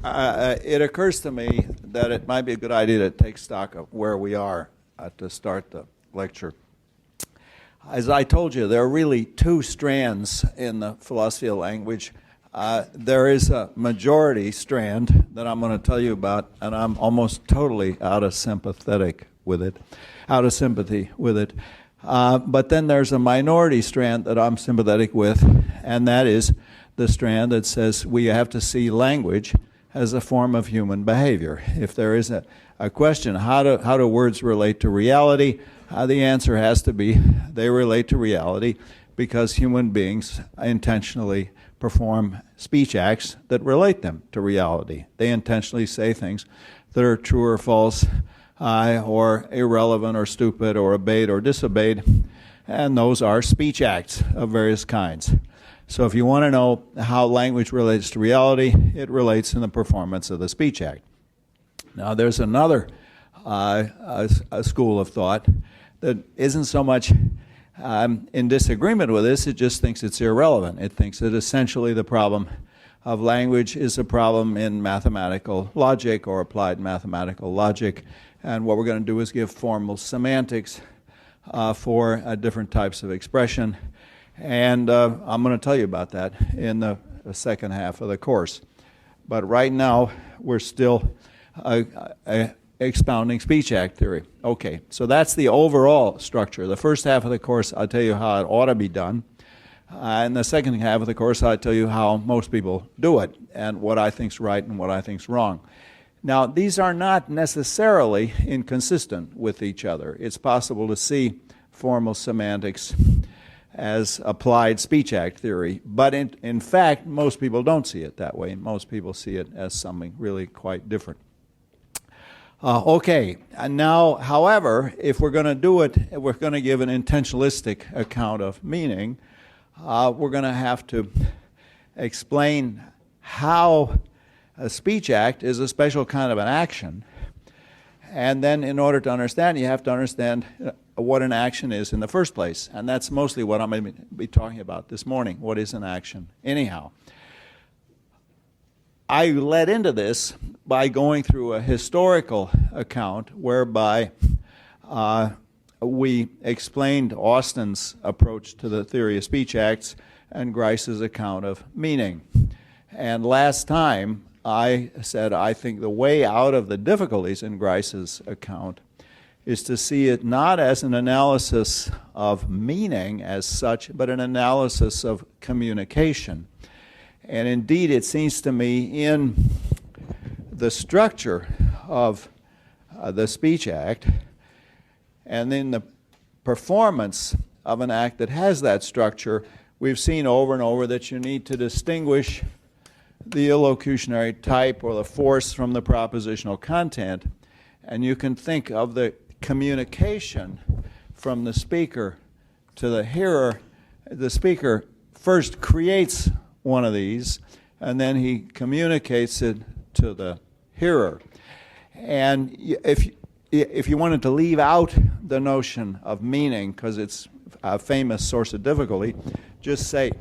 It occurs to me that it might be a good idea to take stock of where we are to start the lecture. As I told you, there are really two strands in the philosophy of language. There is a majority strand that I'm going to tell you about, and I'm almost totally out of sympathy with it. But then there's a minority strand that I'm sympathetic with, and that is the strand that says we have to see language as a form of human behavior. If there is a question, how do words relate to reality? The answer has to be they relate to reality because human beings intentionally perform speech acts that relate them to reality. They intentionally say things that are true or false, or irrelevant or stupid or obeyed or disobeyed, and those are speech acts of various kinds. So if you want to know how language relates to reality, it relates in the performance of the speech act. Now there's another a school of thought that isn't so much in disagreement with this, it just thinks it's irrelevant. It thinks that essentially the problem of language is a problem in mathematical logic or applied mathematical logic, and what we're going to do is give formal semantics for different types of expression, and I'm going to tell you about that in the second half of the course. But right now, we're still expounding speech act theory. Okay, so that's the overall structure. The first half of the course, I'll tell you how it ought to be done. And the second half of the course, I'll tell you how most people do it and what I think's right and what I think's wrong. Now, these are not necessarily inconsistent with each other. It's possible to see formal semantics as applied speech act theory, but in fact, most people don't see it that way. Most people see it as something really quite different. Okay, and now, however, if we're going to do it, if we're going to give an intentionalistic account of meaning, we're going to have to explain how a speech act is a special kind of an action. And then in order to understand, you have to understand what an action is in the first place. And that's mostly what I'm going to be talking about this morning. What is an action anyhow? I led into this by going through a historical account whereby we explained Austin's approach to the theory of speech acts and Grice's account of meaning. And last time I said I think the way out of the difficulties in Grice's account is to see it not as an analysis of meaning as such, but an analysis of communication. And indeed, it seems to me in the structure of the speech act and in the performance of an act that has that structure, we've seen over and over that you need to distinguish the illocutionary type or the force from the propositional content. And you can think of the communication from the speaker to the hearer. The speaker first creates one of these, and then he communicates it to the hearer. And if you wanted to leave out the notion of meaning, because it's a famous source of difficulty, just say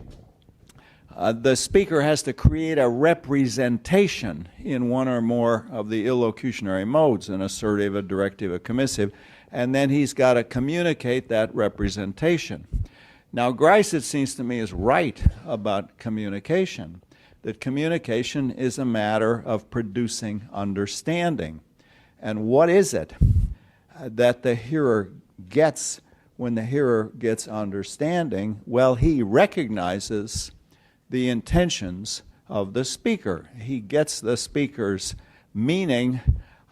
the speaker has to create a representation in one or more of the illocutionary modes, an assertive, a directive, a commissive, and then he's got to communicate that representation. Now, Grice, it seems to me, is right about communication, that communication is a matter of producing understanding. And what is it that the hearer gets when the hearer gets understanding? Well, he recognizes the intentions of the speaker. He gets the speaker's meaning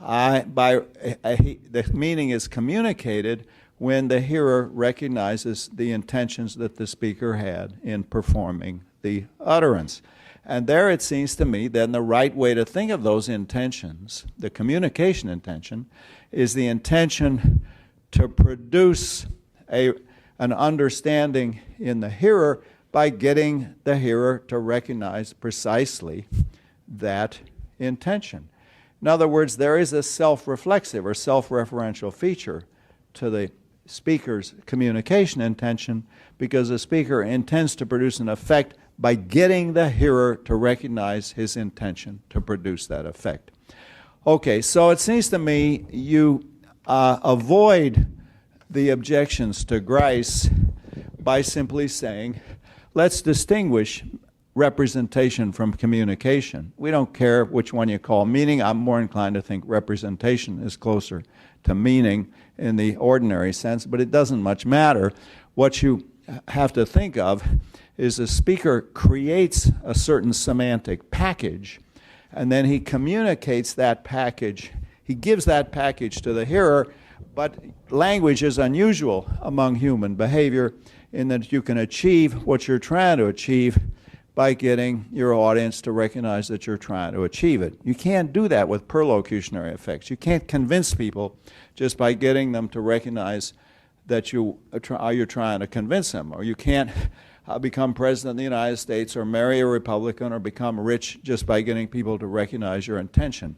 the meaning is communicated when the hearer recognizes the intentions that the speaker had in performing the utterance. And there it seems to me then the right way to think of those intentions, the communication intention, is the intention to produce an understanding in the hearer by getting the hearer to recognize precisely that intention. In other words, there is a self-reflexive or self-referential feature to the speaker's communication intention because the speaker intends to produce an effect by getting the hearer to recognize his intention to produce that effect. Okay, so it seems to me you avoid the objections to Grice by simply saying, let's distinguish representation from communication. We don't care which one you call meaning. I'm more inclined to think representation is closer to meaning in the ordinary sense, but it doesn't much matter. What you have to think of is the speaker creates a certain semantic package, and then he communicates that package. He gives that package to the hearer, but language is unusual among human behavior in that you can achieve what you're trying to achieve by getting your audience to recognize that you're trying to achieve it. You can't do that with perlocutionary effects. You can't convince people just by getting them to recognize that you're trying to convince them. Or you can't become president of the United States or marry a Republican or become rich just by getting people to recognize your intention.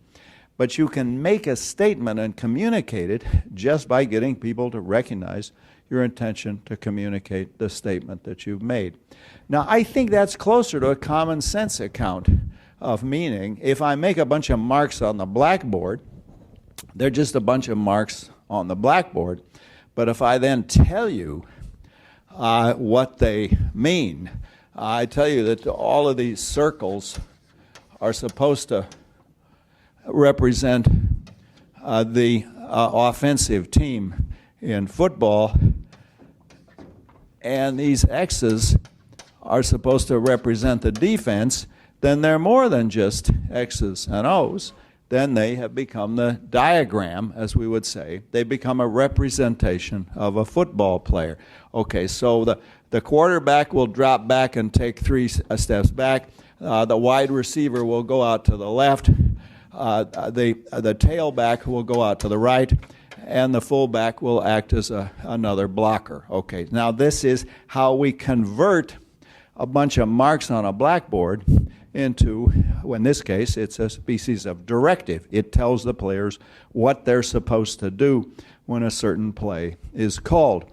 But you can make a statement and communicate it just by getting people to recognize your intention to communicate the statement that you've made. Now, I think that's closer to a common sense account of meaning. If I make a bunch of marks on the blackboard, they're just a bunch of marks on the blackboard. But if I then tell you what they mean, I tell you that all of these circles are supposed to represent the offensive team in football, and these X's are supposed to represent the defense, then they're more than just X's and O's. Then they have become the diagram, as we would say. They become a representation of a football player. Okay, so the quarterback will drop back and take 3 steps back. The wide receiver will go out to the left. The tailback will go out to the right, and the fullback will act as another blocker. Okay, now this is how we convert a bunch of marks on a blackboard into, in this case, it's a species of directive. It tells the players what they're supposed to do when a certain play is called.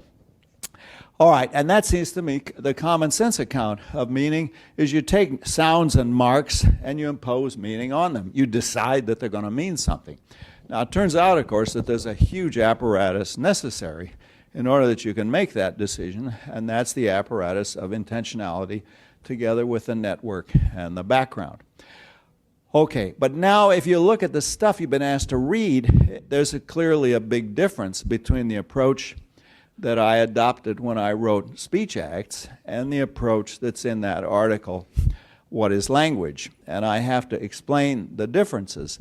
All right, and that seems to me the common sense account of meaning is you take sounds and marks and you impose meaning on them. You decide that they're going to mean something. Now, it turns out, of course, that there's a huge apparatus necessary in order that you can make that decision, and that's the apparatus of intentionality together with the network and the background. Okay, but now if you look at the stuff you've been asked to read, there's clearly a big difference between the approach that I adopted when I wrote Speech Acts and the approach that's in that article, What is Language? And I have to explain the differences.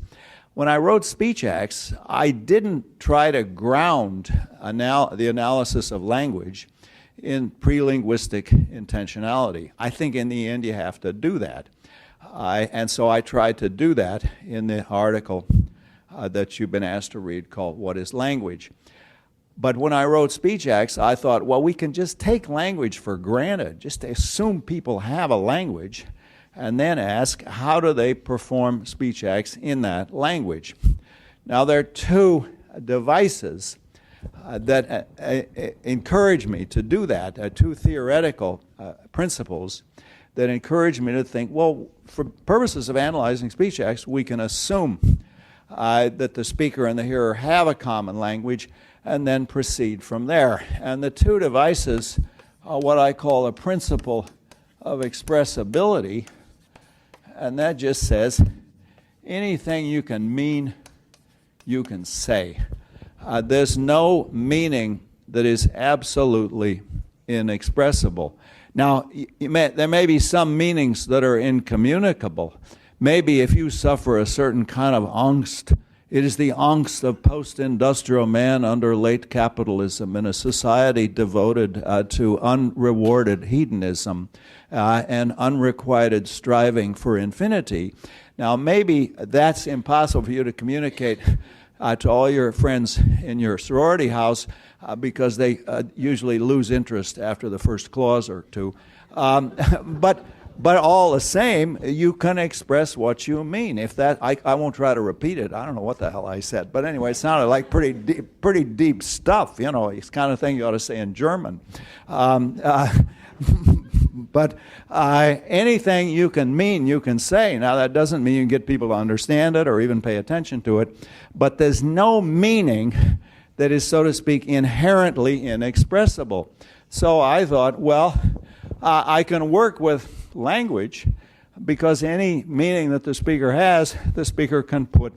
When I wrote Speech Acts, I didn't try to ground the analysis of language in pre-linguistic intentionality. I think in the end you have to do that. And so I tried to do that in the article that you've been asked to read called What is Language? But when I wrote Speech Acts, I thought, well, we can just take language for granted, just assume people have a language, and then ask, how do they perform speech acts in that language? Now, there are 2 devices that encourage me to do that, 2 theoretical principles that encourage me to think, well, for purposes of analyzing speech acts, we can assume that the speaker and the hearer have a common language and then proceed from there. And the 2 devices are what I call a principle of expressibility, and that just says anything you can mean, you can say. There's no meaning that is absolutely inexpressible. Now, there may be some meanings that are incommunicable. Maybe if you suffer a certain kind of angst, it is the angst of post-industrial man under late capitalism in a society devoted to unrewarded hedonism and unrequited striving for infinity. Now, maybe that's impossible for you to communicate to all your friends in your sorority house because they usually lose interest after the first clause or 2. But all the same, you can express what you mean. If that, I won't try to repeat it. I don't know what the hell I said. But anyway, it sounded like pretty deep stuff. You know, it's the kind of thing you ought to say in German. But anything you can mean, you can say. Now, that doesn't mean you can get people to understand it or even pay attention to it, but there's no meaning that is, so to speak, inherently inexpressible. So I thought, well, I can work with language because any meaning that the speaker has, the speaker can put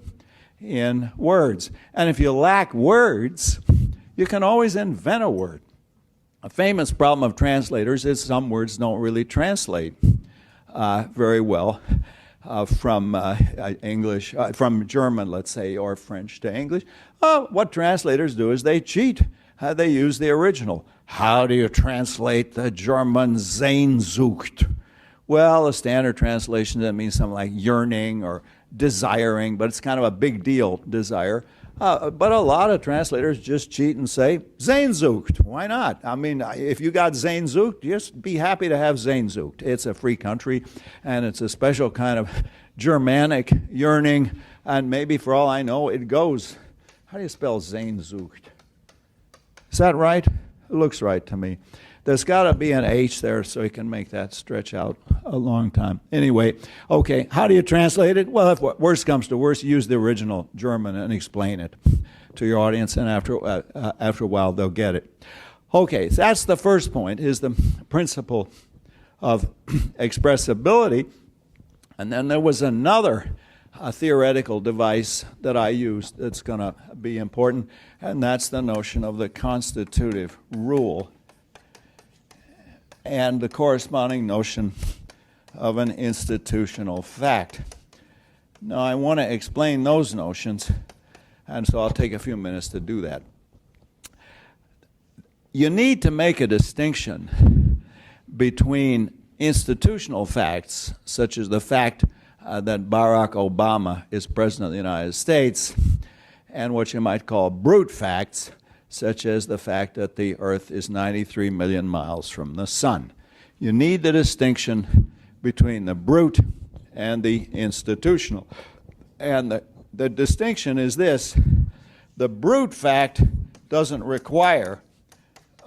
in words. And if you lack words, you can always invent a word. A famous problem of translators is some words don't really translate very well from English, from German, let's say, or French to English. What translators do is they cheat. They use the original. How do you translate the German Sehnsucht? Well, a standard translation, that means something like yearning or desiring, but it's kind of a big deal, desire. But a lot of translators just cheat and say Sehnsucht. Why not? I mean, if you got Sehnsucht, just be happy to have Sehnsucht. It's a free country, and it's a special kind of Germanic yearning, and maybe for all I know, it goes. How do you spell Sehnsucht? Is that right? It looks right to me. There's got to be an H there so you can make that stretch out a long time. Anyway, okay, how do you translate it? Well, if worst comes to worst, use the original German and explain it to your audience, and after a while they'll get it. Okay, so that's the first point, is the principle of expressibility. And then there was another theoretical device that I used that's going to be important, and that's the notion of the constitutive rule and the corresponding notion of an institutional fact. Now, I want to explain those notions, and so I'll take a few minutes to do that. You need to make a distinction between institutional facts, such as the fact that Barack Obama is President of the United States, and what you might call brute facts, such as the fact that the Earth is 93 million miles from the sun. You need the distinction between the brute and the institutional. And the distinction is this: the brute fact doesn't require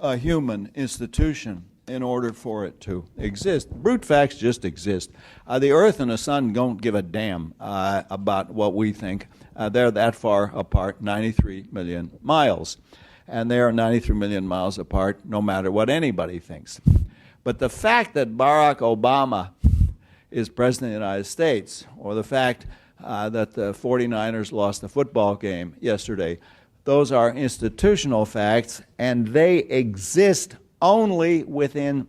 a human institution in order for it to exist. Brute facts just exist. The Earth and the sun don't give a damn about what we think. They're that far apart, 93 million miles. And they are 93 million miles apart no matter what anybody thinks. But the fact that Barack Obama is President of the United States, or the fact that the 49ers lost the football game yesterday, those are institutional facts, and they exist only within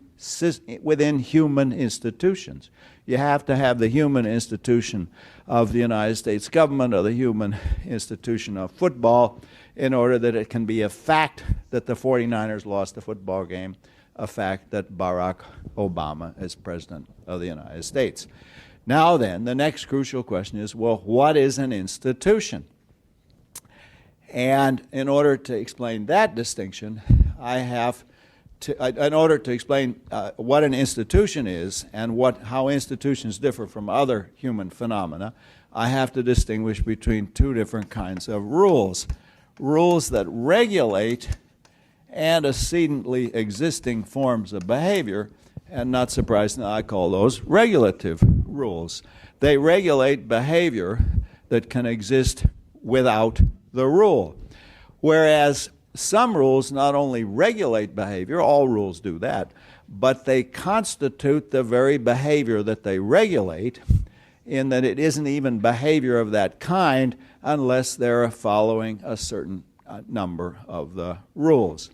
human institutions. You have to have the human institution of the United States government or the human institution of football in order that it can be a fact that the 49ers lost the football game, a fact that Barack Obama is President of the United States. Now then, the next crucial question is, well, what is an institution? And in order to explain that distinction, in order to explain what an institution is and how institutions differ from other human phenomena, I have to distinguish between two different kinds of rules. Rules that regulate antecedently existing forms of behavior, and not surprisingly, I call those regulative rules. They regulate behavior that can exist without the rule. Whereas some rules not only regulate behavior, all rules do that, but they constitute the very behavior that they regulate, in that it isn't even behavior of that kind unless they're following a certain number of the rules.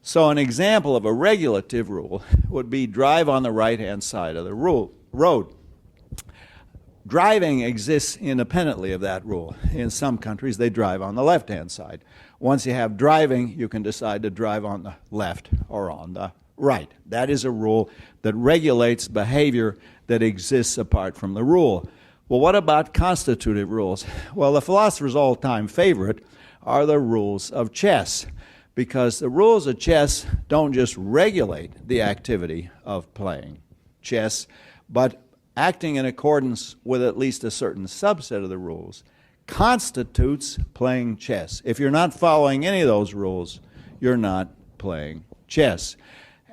So an example of a regulative rule would be drive on the right-hand side of the road. Driving exists independently of that rule. In some countries, they drive on the left-hand side. Once you have driving, you can decide to drive on the left or on the right. That is a rule that regulates behavior that exists apart from the rule. Well, what about constitutive rules? Well, the philosopher's all-time favorite are the rules of chess, because the rules of chess don't just regulate the activity of playing chess, but acting in accordance with at least a certain subset of the rules constitutes playing chess. If you're not following any of those rules, you're not playing chess.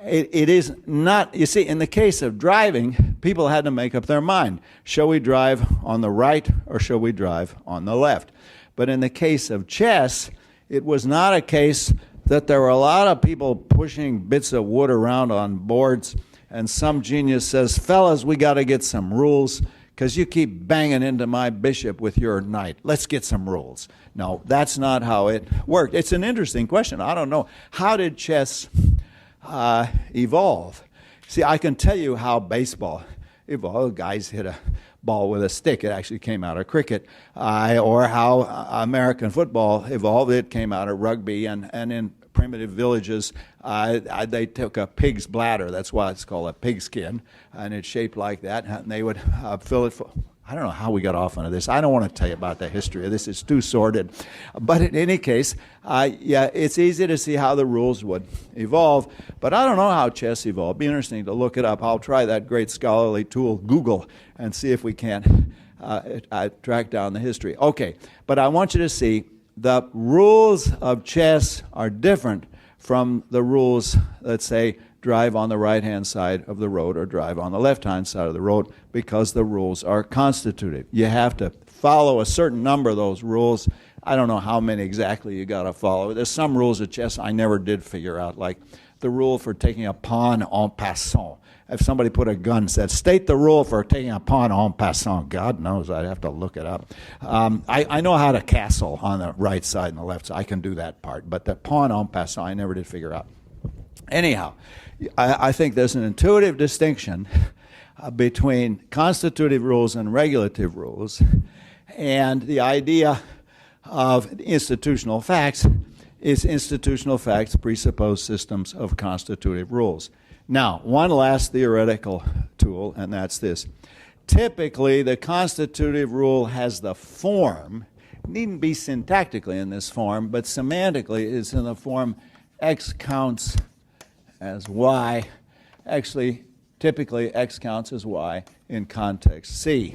It is not, you see, in the case of driving, people had to make up their mind. Shall we drive on the right or shall we drive on the left? But in the case of chess, it was not a case that there were a lot of people pushing bits of wood around on boards and some genius says, fellas, we got to get some rules because you keep banging into my bishop with your knight. Let's get some rules. No, that's not how it worked. It's an interesting question. I don't know. How did chess evolve? See, I can tell you how baseball evolved. Guys hit a ball with a stick. It actually came out of cricket. Or how American football evolved. It came out of rugby. And in primitive villages, they took a pig's bladder. That's why it's called a pigskin. And it's shaped like that. And they would fill it full. I don't know how we got off onto this. I don't want to tell you about the history of this. It's too sordid. But in any case, yeah, it's easy to see how the rules would evolve. But I don't know how chess evolved. It'd be interesting to look it up. I'll try that great scholarly tool, Google, and see if we can't track down the history. Okay, but I want you to see the rules of chess are different from the rules, let's say, drive on the right-hand side of the road or drive on the left-hand side of the road, because the rules are constitutive. You have to follow a certain number of those rules. I don't know how many exactly you got to follow. There's some rules of chess I never did figure out, like the rule for taking a pawn en passant. If somebody put a gun and said, state the rule for taking a pawn en passant, God knows, I'd have to look it up. I know how to castle on the right side and the left side. I can do that part. But the pawn en passant, I never did figure out. Anyhow, I think there's an intuitive distinction between constitutive rules and regulative rules, and the idea of institutional facts is institutional facts presuppose systems of constitutive rules. Now, one last theoretical tool, and that's this. Typically, the constitutive rule has the form, needn't be syntactically in this form, but semantically it's in the form x counts as y. Actually, typically x counts as y in context C.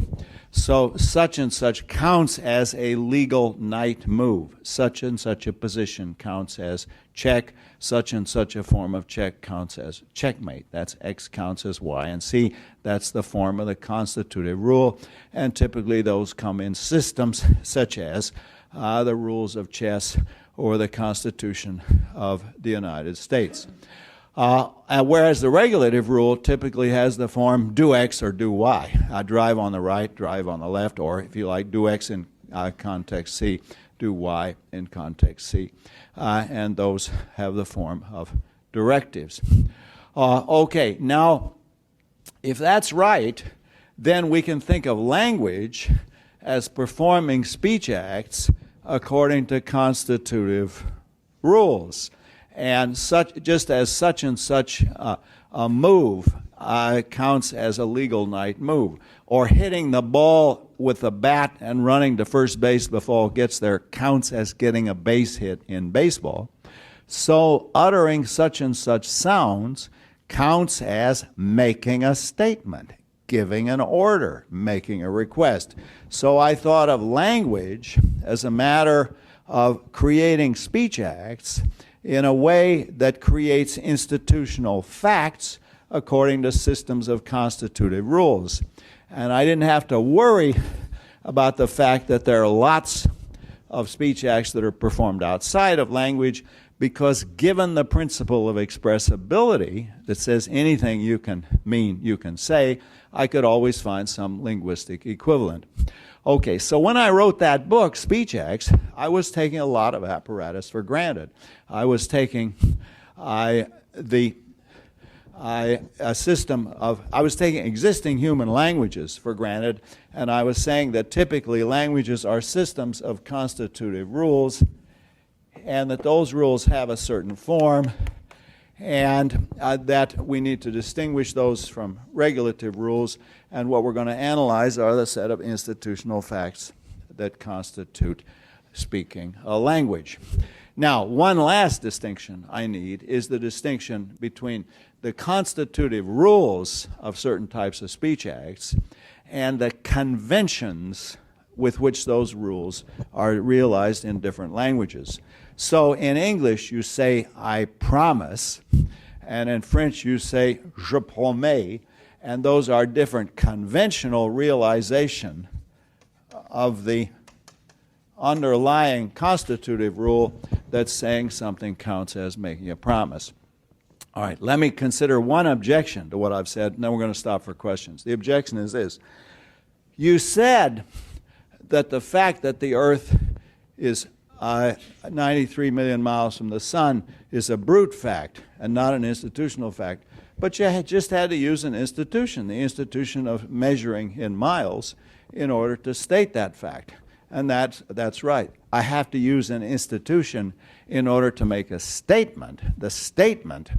So such and such counts as a legal knight move. Such and such a position counts as check. Such and such a form of check counts as checkmate. That's x counts as y. And C, that's the form of the constitutive rule. And typically those come in systems such as the rules of chess or the Constitution of the United States. Whereas the regulative rule typically has the form do X or do Y. Drive on the right, drive on the left, or if you like, do X in context C, do Y in context C. And those have the form of directives. Okay, now, if that's right, then we can think of language as performing speech acts according to constitutive rules. And just as such and such a move counts as a legal knight move, or hitting the ball with a bat and running to first base before it gets there counts as getting a base hit in baseball, so uttering such and such sounds counts as making a statement, giving an order, making a request. So I thought of language as a matter of creating speech acts in a way that creates institutional facts according to systems of constitutive rules. And I didn't have to worry about the fact that there are lots of speech acts that are performed outside of language, because given the principle of expressibility that says anything you can mean, you can say, I could always find some linguistic equivalent. Okay, so when I wrote that book, Speech Acts, I was taking a lot of apparatus for granted. I was taking I was taking existing human languages for granted, and I was saying that typically languages are systems of constitutive rules, and that those rules have a certain form, and that we need to distinguish those from regulative rules, and what we're going to analyze are the set of institutional facts that constitute speaking a language. Now, one last distinction I need is the distinction between the constitutive rules of certain types of speech acts and the conventions with which those rules are realized in different languages. So in English, you say, I promise, and in French you say je promets, and those are different conventional realization of the underlying constitutive rule that's saying something counts as making a promise. All right, let me consider one objection to what I've said, and then we're going to stop for questions. The objection is this. You said that the fact that the Earth is 93 million miles from the sun is a brute fact and not an institutional fact. But you just had to use an institution, the institution of measuring in miles, in order to state that fact. And that's right. I have to use an institution in order to make a statement. The statement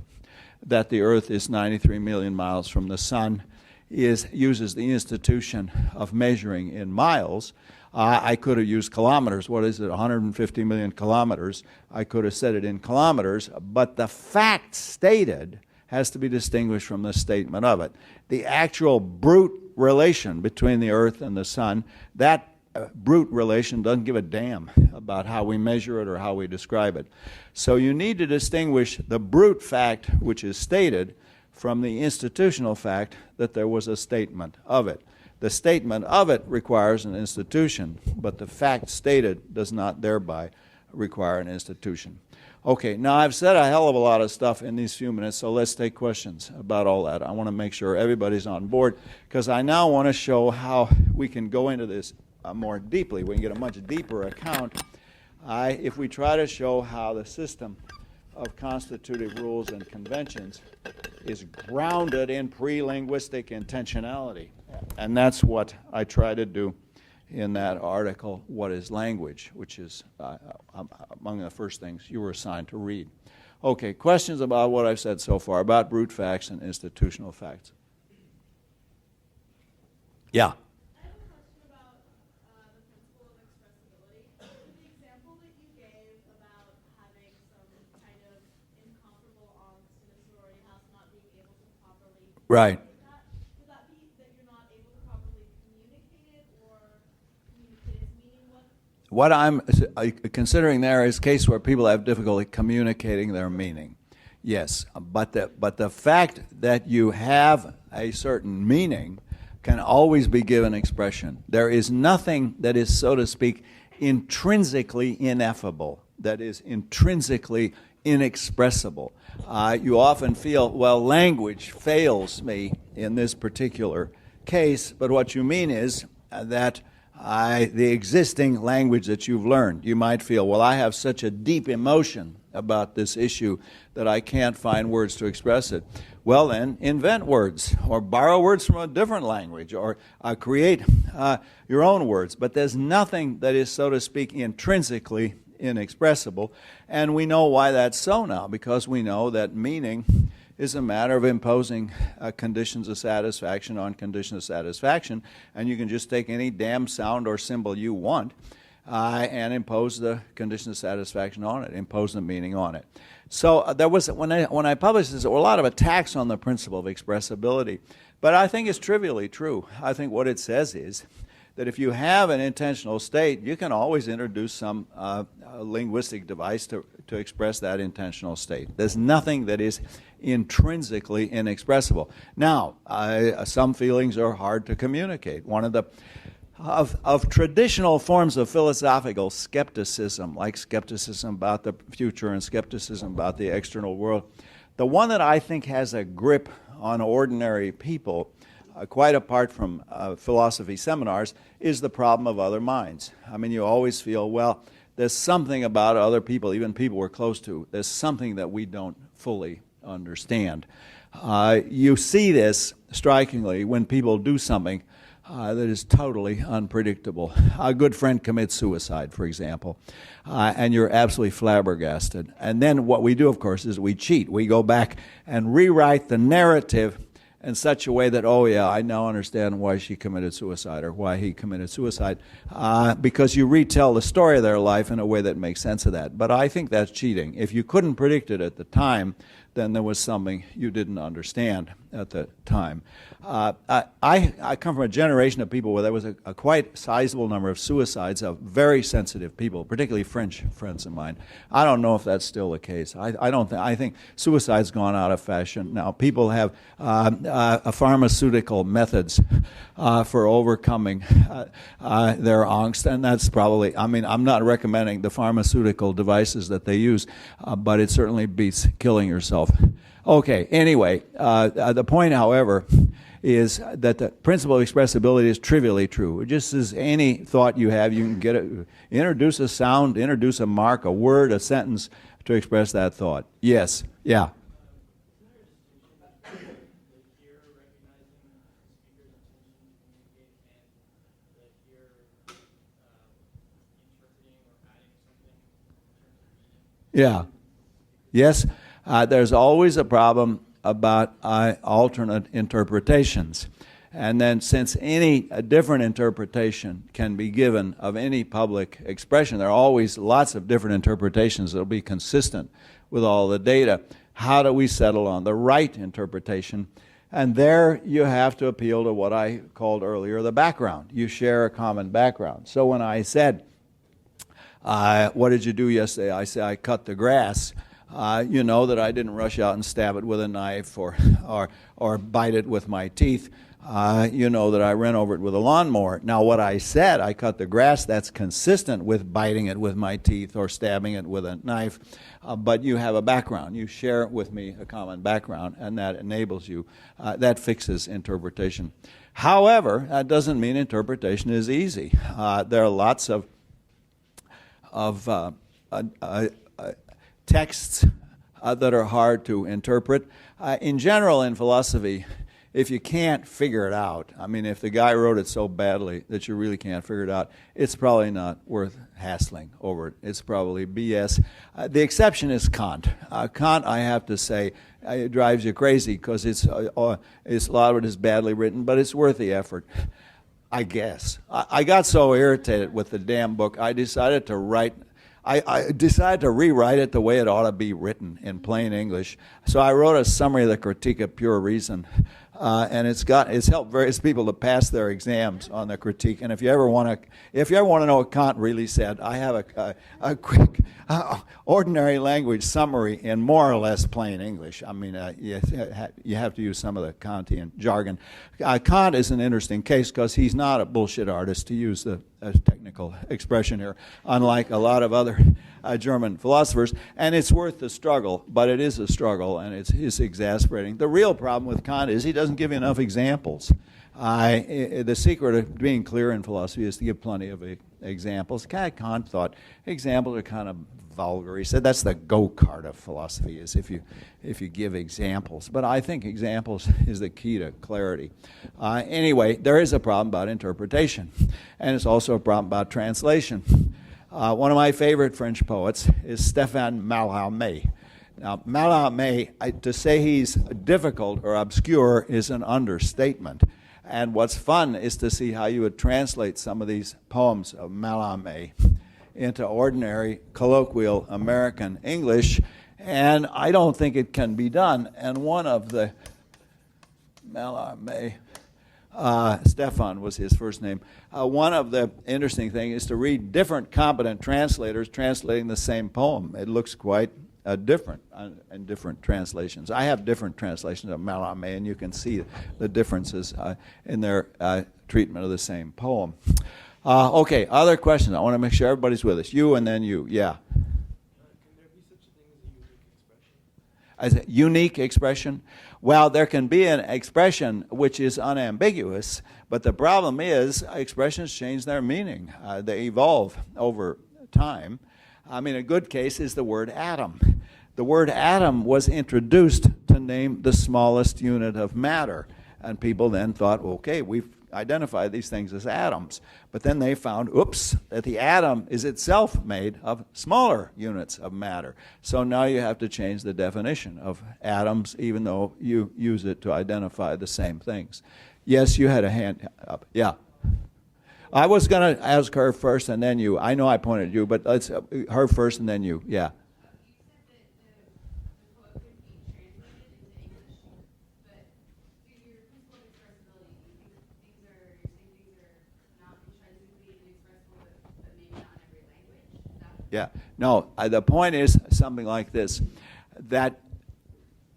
that the Earth is 93 million miles from the sun uses the institution of measuring in miles. I could have used kilometers. What is it, 150 million kilometers? I could have said it in kilometers, but the fact stated has to be distinguished from the statement of it. The actual brute relation between the Earth and the sun, that brute relation doesn't give a damn about how we measure it or how we describe it. So you need to distinguish the brute fact, which is stated, from the institutional fact that there was a statement of it. The statement of it requires an institution, but the fact stated does not thereby require an institution. Okay, now I've said a hell of a lot of stuff in these few minutes, so let's take questions about all that. I want to make sure everybody's on board, because I now want to show how we can go into this more deeply. We can get a much deeper account if we try to show how the system of constitutive rules and conventions is grounded in pre-linguistic intentionality. And that's what I try to do in that article, What is Language, which is among the first things you were assigned to read. Okay, questions about what I've said so far, about brute facts and institutional facts? Yeah? I have a question about the principle of expressibility. The example that you gave about having some kind of incomparable angst in a sorority house not being able to properly... Right. Would that be that you're not able to properly communicate it or communicate its meaning? What I'm considering there is a case where people have difficulty communicating their meaning. Yes, but the fact that you have a certain meaning can always be given expression. There is nothing that is, so to speak, intrinsically ineffable, that is intrinsically inexpressible. You often feel, well, language fails me in this particular case, but what you mean is that the existing language that you've learned, you might feel, well, I have such a deep emotion about this issue that I can't find words to express it. Well, then, invent words, or borrow words from a different language, or create your own words. But there's nothing that is, so to speak, intrinsically inexpressible, and we know why that's so now, because we know that meaning is a matter of imposing conditions of satisfaction on conditions of satisfaction, and you can just take any damn sound or symbol you want and impose the condition of satisfaction on it, impose the meaning on it. So there was, when I published this, there were a lot of attacks on the principle of expressibility, but I think it's trivially true. I think what it says is that if you have an intentional state, you can always introduce some linguistic device to express that intentional state. There's nothing that is intrinsically inexpressible. Now, some feelings are hard to communicate. One of the traditional forms of philosophical skepticism, like skepticism about the future and skepticism about the external world, the one that I think has a grip on ordinary people, quite apart from philosophy seminars, is the problem of other minds. I mean, you always feel, well, there's something about other people, even people we're close to, there's something that we don't fully understand. You see this strikingly when people do something that is totally unpredictable. A good friend commits suicide, for example, and you're absolutely flabbergasted. And then what we do, of course, is we cheat. We go back and rewrite the narrative in such a way that, oh yeah, I now understand why she committed suicide or why he committed suicide, because you retell the story of their life in a way that makes sense of that. But I think that's cheating. If you couldn't predict it at the time, then there was something you didn't understand at the time. I come from a generation of people where there was a quite sizable number of suicides of very sensitive people, particularly French friends of mine. I don't know if that's still the case. I think suicide's gone out of fashion now. People have pharmaceutical methods for overcoming their angst, and that's probably, I mean, I'm not recommending the pharmaceutical devices that they use, but it certainly beats killing yourself. Okay, anyway, the point, however, is that the principle of expressibility is trivially true. Just as any thought you have, you can introduce a sound, introduce a mark, a word, a sentence to express that thought. Yes, yeah. Yeah. Yes, there's always a problem about alternate interpretations. And then since any different interpretation can be given of any public expression, there are always lots of different interpretations that will be consistent with all the data. How do we settle on the right interpretation? And there you have to appeal to what I called earlier the background. You share a common background. So when I said, what did you do yesterday? I said, I cut the grass. You know that I didn't rush out and stab it with a knife or bite it with my teeth. You know that I ran over it with a lawnmower. Now what I said, I cut the grass, that's consistent with biting it with my teeth or stabbing it with a knife. But you have a background. You share with me a common background, and that enables you. That fixes interpretation. However, that doesn't mean interpretation is easy. There are lots of texts that are hard to interpret. In general, in philosophy, if you can't figure it out, I mean, if the guy wrote it so badly that you really can't figure it out, it's probably not worth hassling over it. It's probably BS. The exception is Kant. Kant, I have to say, it drives you crazy because a lot of it is badly written, but it's worth the effort. I guess. I got so irritated with the damn book, I decided to rewrite it the way it ought to be written in plain English. So I wrote a summary of the Critique of Pure Reason, and it's helped various people to pass their exams on the critique. And if you ever want to know what Kant really said, I have a quick, ordinary language summary in more or less plain English. I mean, you have to use some of the Kantian jargon. Kant is an interesting case because he's not a bullshit artist, to use the technical expression here, unlike a lot of other German philosophers. And it's worth the struggle, but it is a struggle, and it's exasperating. The real problem with Kant is he doesn't give you enough examples. The secret of being clear in philosophy is to give plenty of examples. Kant thought examples are kind of vulgar. He said that's the go-kart of philosophy, is if you give examples. But I think examples is the key to clarity. Anyway, there is a problem about interpretation, and it's also a problem about translation. One of my favorite French poets is Stéphane Mallarmé. Now, Mallarmé, to say he's difficult or obscure is an understatement. And what's fun is to see how you would translate some of these poems of Mallarmé into ordinary, colloquial American English, and I don't think it can be done. And one of the Mallarmé, Stefan was his first name. One of the interesting things is to read different competent translators translating the same poem. It looks quite different in different translations. I have different translations of Mallarmé, and you can see the differences in their treatment of the same poem. Okay, other questions? I want to make sure everybody's with us. You and then you. Yeah. Can there be such a thing As as a unique expression? a unique expression? Well, there can be an expression which is unambiguous, but the problem is expressions change their meaning. They evolve over time. I mean, a good case is the word atom. The word atom was introduced to name the smallest unit of matter, and people then thought, okay, we've identified these things as atoms. But then they found, oops, that the atom is itself made of smaller units of matter. So now you have to change the definition of atoms, even though you use it to identify the same things. Yes, you had a hand up. Yeah. I was going to ask her first and then you. I know I pointed at you, but let's her first and then you. Yeah. You said that the quote could be Yeah. No, the point is something like this, that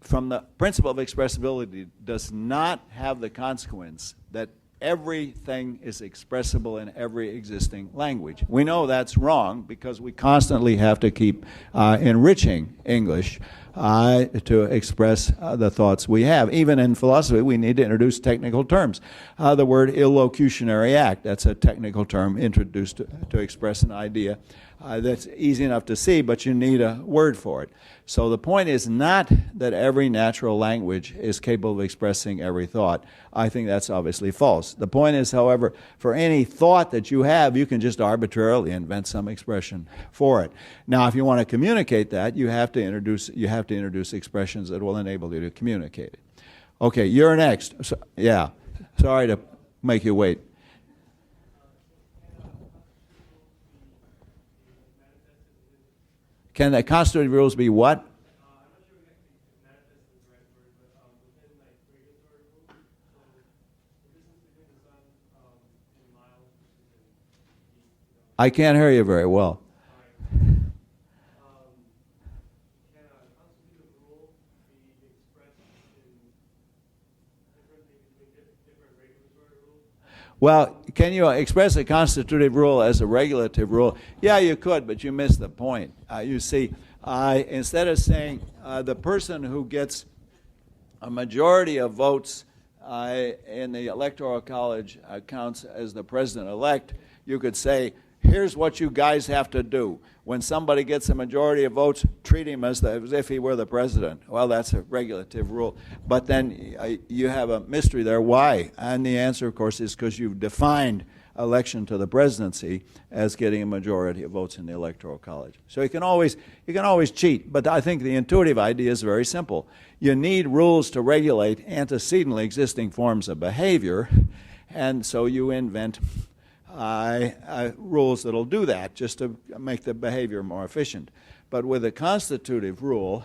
from the principle of expressibility does not have the consequence that everything is expressible in every existing language. We know that's wrong because we constantly have to keep enriching English to express the thoughts we have. Even in philosophy, we need to introduce technical terms. The word illocutionary act, that's a technical term introduced to express an idea that's easy enough to see, but you need a word for it. So the point is not that every natural language is capable of expressing every thought. I think that's obviously false. The point is, however, for any thought that you have, you can just arbitrarily invent some expression for it. Now, if you want to communicate that, you have to introduce expressions that will enable you to communicate it. Okay, you're next. So, yeah, sorry to make you wait. Can the constitutive rules be what? I'm not sure exactly if manifest is the right word, but within like regulatory rules, so the distance between the sun in miles is I can't hear you very well. can a constitutive rule be expressed in differently between different regulatory rules? Well, can you express a constitutive rule as a regulative rule? Yeah, you could, but you missed the point. You see, instead of saying the person who gets a majority of votes in the Electoral College counts as the president-elect, you could say, here's what you guys have to do. When somebody gets a majority of votes, treat him as if he were the president. Well, that's a regulative rule. But then you have a mystery there. Why? And the answer, of course, is because you've defined election to the presidency as getting a majority of votes in the Electoral College. So you can always cheat. But I think the intuitive idea is very simple. You need rules to regulate antecedently existing forms of behavior, and so you invent rules that'll do that just to make the behavior more efficient. But with a constitutive rule,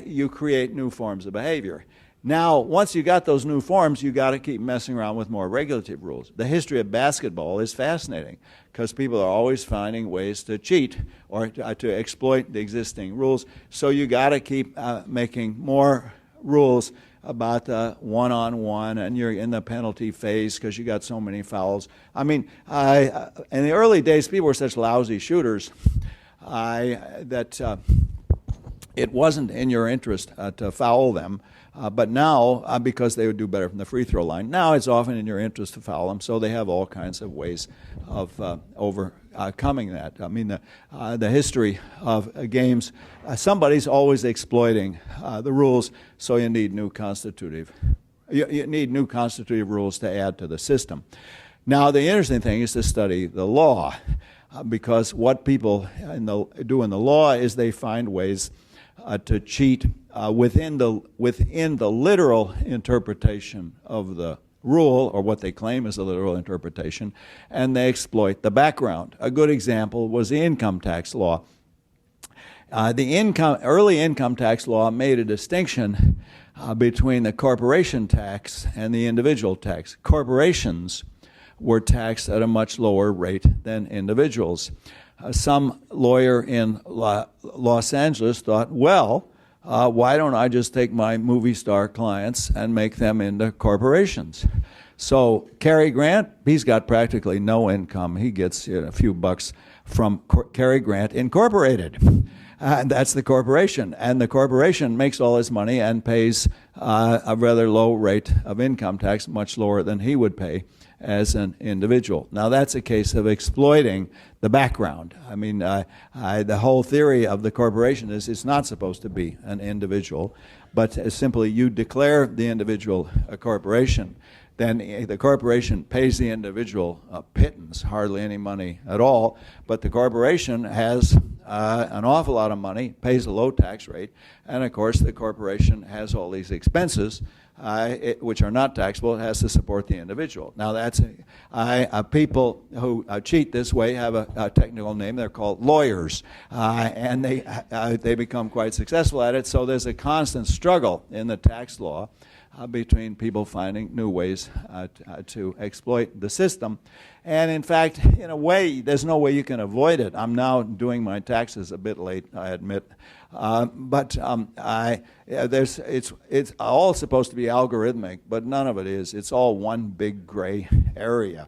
you create new forms of behavior. Now, once you got those new forms, you got to keep messing around with more regulative rules. The history of basketball is fascinating because people are always finding ways to cheat or to exploit the existing rules. So you got to keep making more rules about the one-on-one, and you're in the penalty phase because you got so many fouls. I mean, in the early days, people were such lousy shooters that it wasn't in your interest to foul them. But now, because they would do better from the free throw line, now it's often in your interest to foul them, so they have all kinds of ways of overcoming that. I mean, the history of games, somebody's always exploiting the rules, so you need new constitutive. You need new constitutive rules to add to the system. Now, the interesting thing is to study the law, because what people do in the law is they find ways to cheat within the literal interpretation of the rule, or what they claim is a literal interpretation, and they exploit the background. A good example was the income tax law. The early income tax law made a distinction between the corporation tax and the individual tax. Corporations were taxed at a much lower rate than individuals. Some lawyer in Los Angeles thought, well, why don't I just take my movie star clients and make them into corporations? So Cary Grant, he's got practically no income. He gets a few bucks from Cary Grant Incorporated. And that's the corporation. And the corporation makes all his money and pays a rather low rate of income tax, much lower than he would pay as an individual. Now, that's a case of exploiting the background. I mean, the whole theory of the corporation is it's not supposed to be an individual, but simply you declare the individual a corporation, then the corporation pays the individual a pittance, hardly any money at all, but the corporation has an awful lot of money, pays a low tax rate, and of course the corporation has all these expenses which are not taxable. It has to support the individual. Now, that's people who cheat this way have a technical name. They're called lawyers, and they become quite successful at it. So there's a constant struggle in the tax law between people finding new ways to exploit the system. And in fact, in a way, there's no way you can avoid it. I'm now doing my taxes a bit late, I admit. It's all supposed to be algorithmic, but none of it is. It's all one big gray area.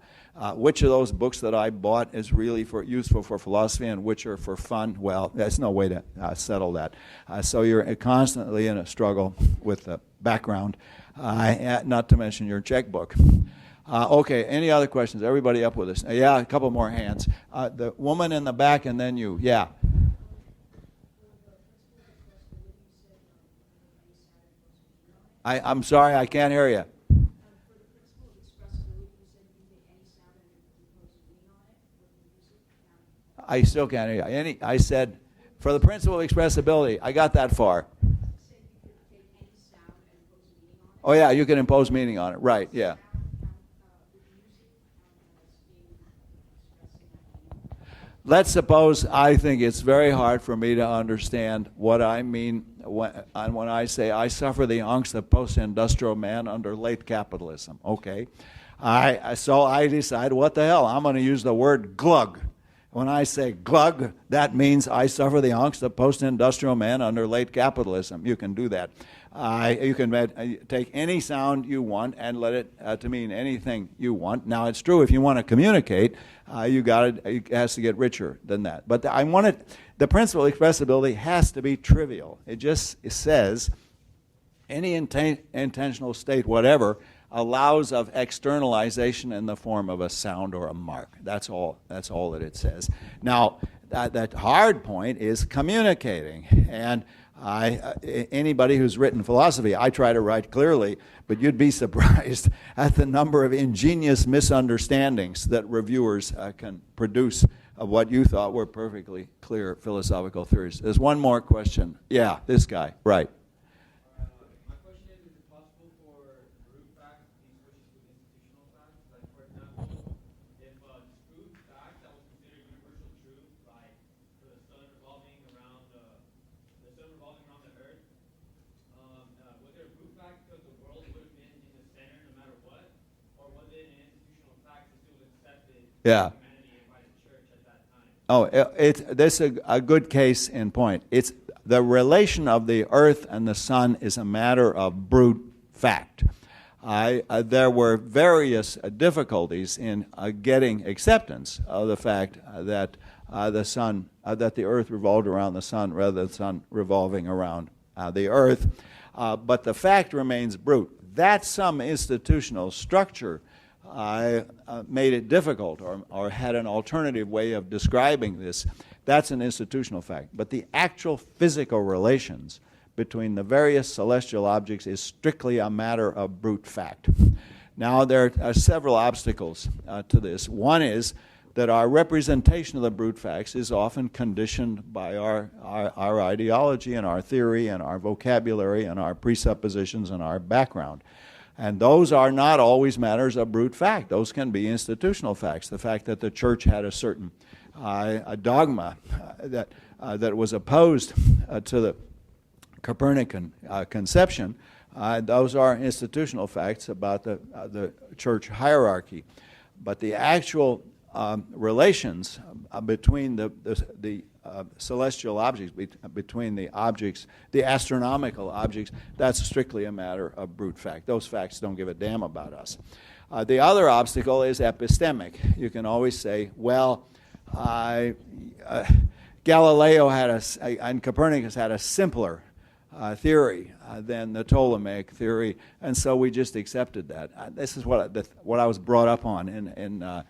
Which of those books that I bought is really useful for philosophy and which are for fun? Well, there's no way to settle that. So you're constantly in a struggle with the background, not to mention your checkbook. Okay, any other questions? Everybody up with us? Yeah, a couple more hands. The woman in the back and then you. Yeah. I'm sorry, I can't hear you. I still can't hear you. I said, for the principle of expressibility, I got that far. Oh yeah, you can impose meaning on it. Right, yeah. Let's suppose I think it's very hard for me to understand what I mean when I say I suffer the angst of post-industrial man under late capitalism. Okay. So I decide, what the hell, I'm going to use the word glug. When I say glug, that means I suffer the angst of post-industrial man under late capitalism. You can do that. You can take any sound you want and let it to mean anything you want. Now, it's true if you want to communicate, it has to get richer than that. But the principle of expressibility has to be trivial. It says any intentional state, whatever, allows of externalization in the form of a sound or a mark. That's all that it says. Now, that hard point is communicating. And anybody who's written philosophy, I try to write clearly, but you'd be surprised at the number of ingenious misunderstandings that reviewers can produce of what you thought were perfectly clear philosophical theories. There's one more question. Yeah, this guy. Right. My question is it possible for root facts to be switched to institutional facts? Like, for example, if true fact that was considered universal truth, like the sun revolving around the earth, was it a root fact because the world would have been in the center no matter what, or was it an institutional fact that still accepted humanity by the church at that time? Oh, this is a good case in point. It's the relation of the earth and the sun is a matter of brute fact. There were various difficulties in getting acceptance of the fact that that the earth revolved around the sun rather than the sun revolving around the earth. But the fact remains brute. That some institutional structure made it difficult or had an alternative way of describing this, that's an institutional fact. But the actual physical relations between the various celestial objects is strictly a matter of brute fact. Now, there are several obstacles to this. One is that our representation of the brute facts is often conditioned by our ideology and our theory and our vocabulary and our presuppositions and our background. And those are not always matters of brute fact. Those can be institutional facts. The fact that the church had a certain a dogma that was opposed to the Copernican conception, those are institutional facts about the church hierarchy. But the actual relations between the celestial objects, between the objects, the astronomical objects, that's strictly a matter of brute fact. Those facts don't give a damn about us. The other obstacle is epistemic. You can always say, well, Galileo and Copernicus had a simpler theory than the Ptolemaic theory, and so we just accepted that. This is what I was brought up on in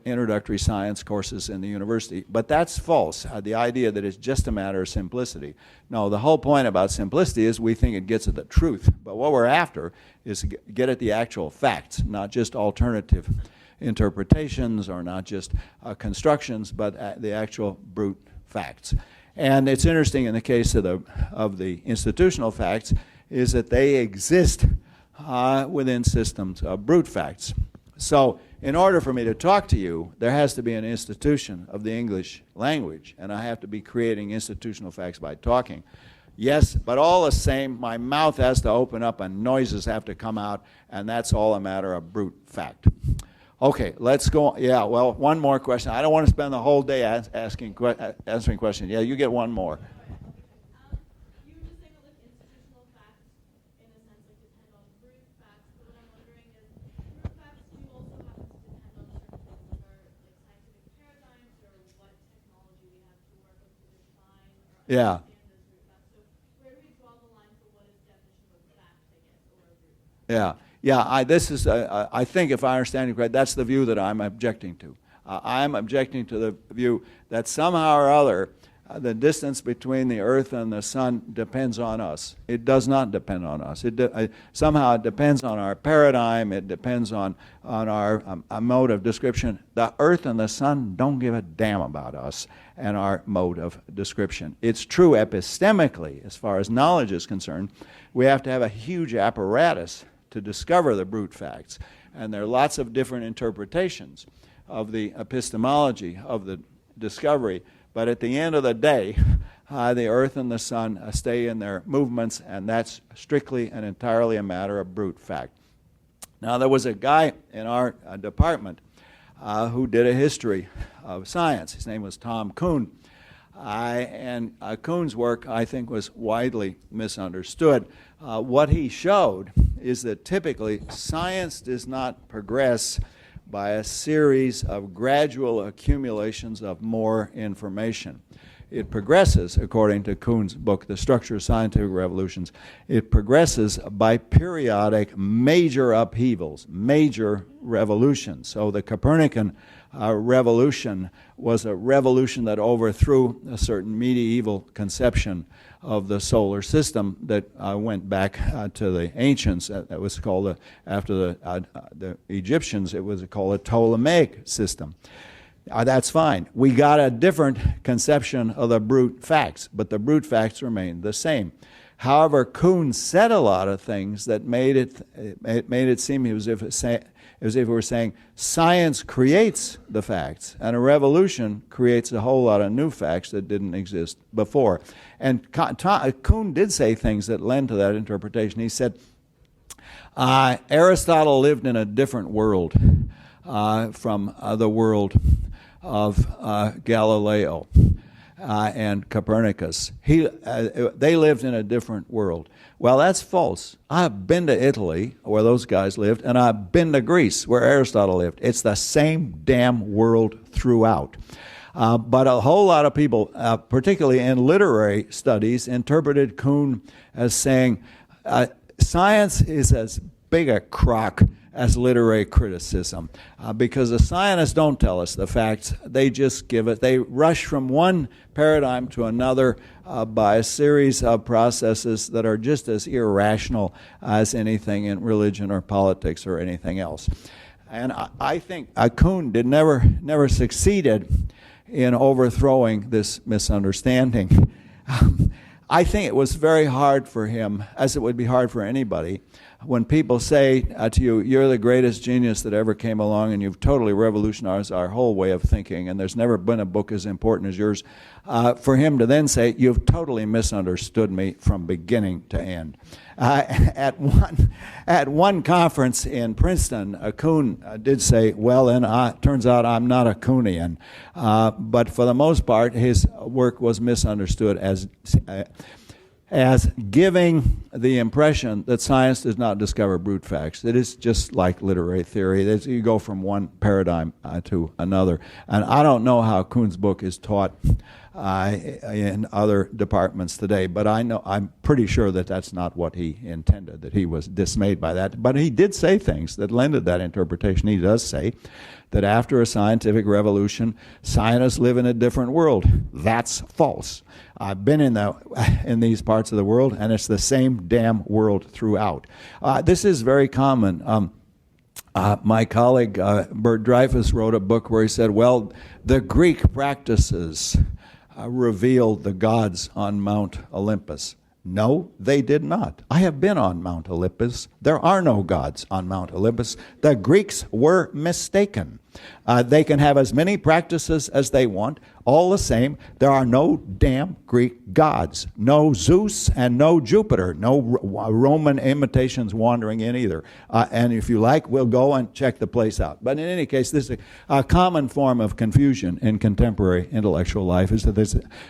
introductory science courses in the university. But that's false, the idea that it's just a matter of simplicity. No, the whole point about simplicity is we think it gets at the truth. But what we're after is to get at the actual facts, not just alternative interpretations or not just constructions, but the actual brute facts. And it's interesting in the case of the institutional facts is that they exist within systems of brute facts. So in order for me to talk to you, there has to be an institution of the English language, and I have to be creating institutional facts by talking. Yes, but all the same, my mouth has to open up and noises have to come out, and that's all a matter of brute fact. Okay, let's go. Yeah, well, one more question. I don't want to spend the whole day answering questions. Yeah, you get one more. You were just saying that like institutional facts, in a sense, like depend on brute facts. But what I'm wondering is, brute facts do also happen to depend on certain things, like our like scientific paradigms or what technology we have to work with to define or Yeah. understand those brute facts. So where do we draw the line for what is definition of fact, I guess, or a brute fact? Yeah, yeah. I think if I understand you correct, that's the view that I'm objecting to. I'm objecting to the view that somehow or other the distance between the Earth and the Sun depends on us. It does not depend on us. Somehow it depends on our paradigm. It depends on our mode of description. The Earth and the Sun don't give a damn about us and our mode of description. It's true epistemically, as far as knowledge is concerned. We have to have a huge apparatus to discover the brute facts. And there are lots of different interpretations of the epistemology of the discovery. But at the end of the day, the Earth and the Sun stay in their movements, and that's strictly and entirely a matter of brute fact. Now, there was a guy in our department who did a history of science. His name was Tom Kuhn. And Kuhn's work, I think, was widely misunderstood. What he showed is that typically science does not progress by a series of gradual accumulations of more information. It progresses, according to Kuhn's book, The Structure of Scientific Revolutions, it progresses by periodic major upheavals, major revolutions. So the Copernican revolution was a revolution that overthrew a certain medieval conception of the solar system that went back to the ancients. That was called, after the Egyptians, it was called a Ptolemaic system. That's fine. We got a different conception of the brute facts, but the brute facts remained the same. However, Kuhn said a lot of things that made it seem as if we were saying science creates the facts, and a revolution creates a whole lot of new facts that didn't exist before. And Kuhn did say things that lend to that interpretation. He said, Aristotle lived in a different world from the world of Galileo and Copernicus. They lived in a different world. Well, that's false. I've been to Italy, where those guys lived, and I've been to Greece, where Aristotle lived. It's the same damn world throughout. But a whole lot of people, particularly in literary studies, interpreted Kuhn as saying science is as big a crock as literary criticism, because the scientists don't tell us the facts. They just give it. They rush from one paradigm to another by a series of processes that are just as irrational as anything in religion or politics or anything else. And I think Kuhn never succeeded in overthrowing this misunderstanding. I think it was very hard for him, as it would be hard for anybody, when people say to you, you're the greatest genius that ever came along and you've totally revolutionized our whole way of thinking and there's never been a book as important as yours, for him to then say, you've totally misunderstood me from beginning to end. At one conference in Princeton, Kuhn did say, well, then turns out I'm not a Kuhnian. But for the most part, his work was misunderstood as giving the impression that science does not discover brute facts. It is just like literary theory. You go from one paradigm to another. And I don't know how Kuhn's book is taught in other departments today, but I'm pretty sure that that's not what he intended, that he was dismayed by that. But he did say things that lended that interpretation. He does say that after a scientific revolution, scientists live in a different world. That's false. I've been in these parts of the world, and it's the same damn world throughout. This is very common. My colleague Bert Dreyfus wrote a book where he said, well, the Greek practices revealed the gods on Mount Olympus. No, they did not. I have been on Mount Olympus. There are no gods on Mount Olympus. The Greeks were mistaken. They can have as many practices as they want, all the same. There are no damn Greek gods, no Zeus and no Jupiter, no Roman imitations wandering in either. And if you like, we'll go and check the place out. But in any case, this is a common form of confusion in contemporary intellectual life, is that they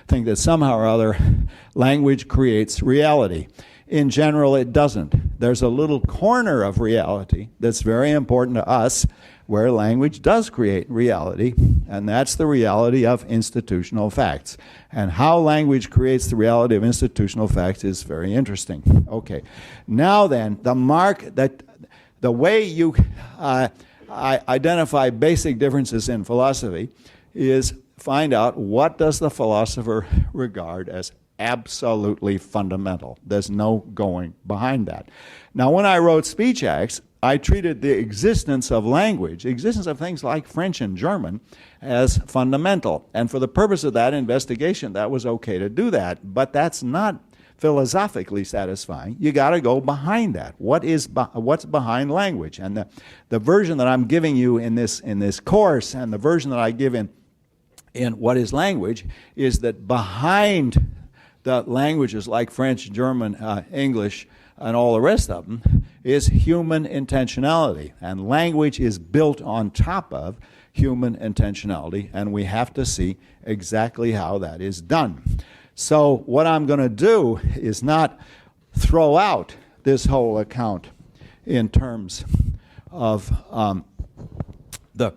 think that somehow or other language creates reality. In general, it doesn't. There's a little corner of reality that's very important to us where language does create reality, and that's the reality of institutional facts. And how language creates the reality of institutional facts is very interesting. Okay, now then, the way you identify basic differences in philosophy is find out what does the philosopher regard as absolutely fundamental. There's no going behind that. Now, when I wrote Speech Acts, I treated the existence of language, the existence of things like French and German, as fundamental. And for the purpose of that investigation, that was okay to do that. But that's not philosophically satisfying. You got to go behind that. What's behind language? And the version that I'm giving you in this course, and the version that I give in What is Language, is that behind the languages like French, German, English, and all the rest of them is human intentionality. And language is built on top of human intentionality, and we have to see exactly how that is done. So what I'm going to do is not throw out this whole account in terms of the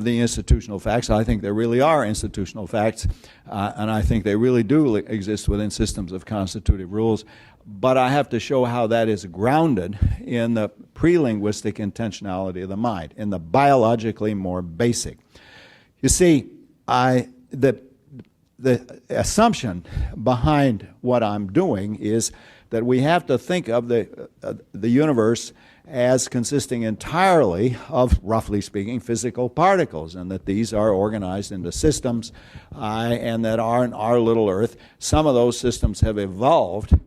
institutional facts. I think there really are institutional facts, and I think they really do exist within systems of constitutive rules. But I have to show how that is grounded in the pre-linguistic intentionality of the mind, in the biologically more basic. You see, the assumption behind what I'm doing is that we have to think of the universe as consisting entirely of, roughly speaking, physical particles, and that these are organized into systems, and that on our little Earth, some of those systems have evolved.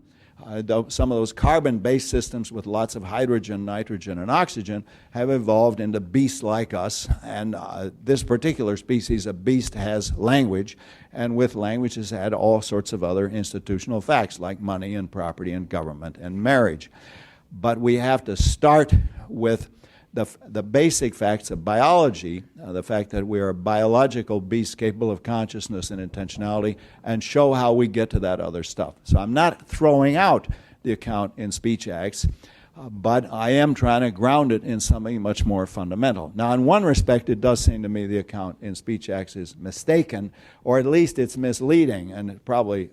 Some of those carbon-based systems with lots of hydrogen, nitrogen, and oxygen have evolved into beasts like us, and this particular species of beast has language, and with language has had all sorts of other institutional facts like money and property and government and marriage. But we have to start with the basic facts of biology, the fact that we are biological beasts capable of consciousness and intentionality, and show how we get to that other stuff. So I'm not throwing out the account in Speech Acts, but I am trying to ground it in something much more fundamental. Now, in one respect, it does seem to me the account in Speech Acts is mistaken, or at least it's misleading, and probably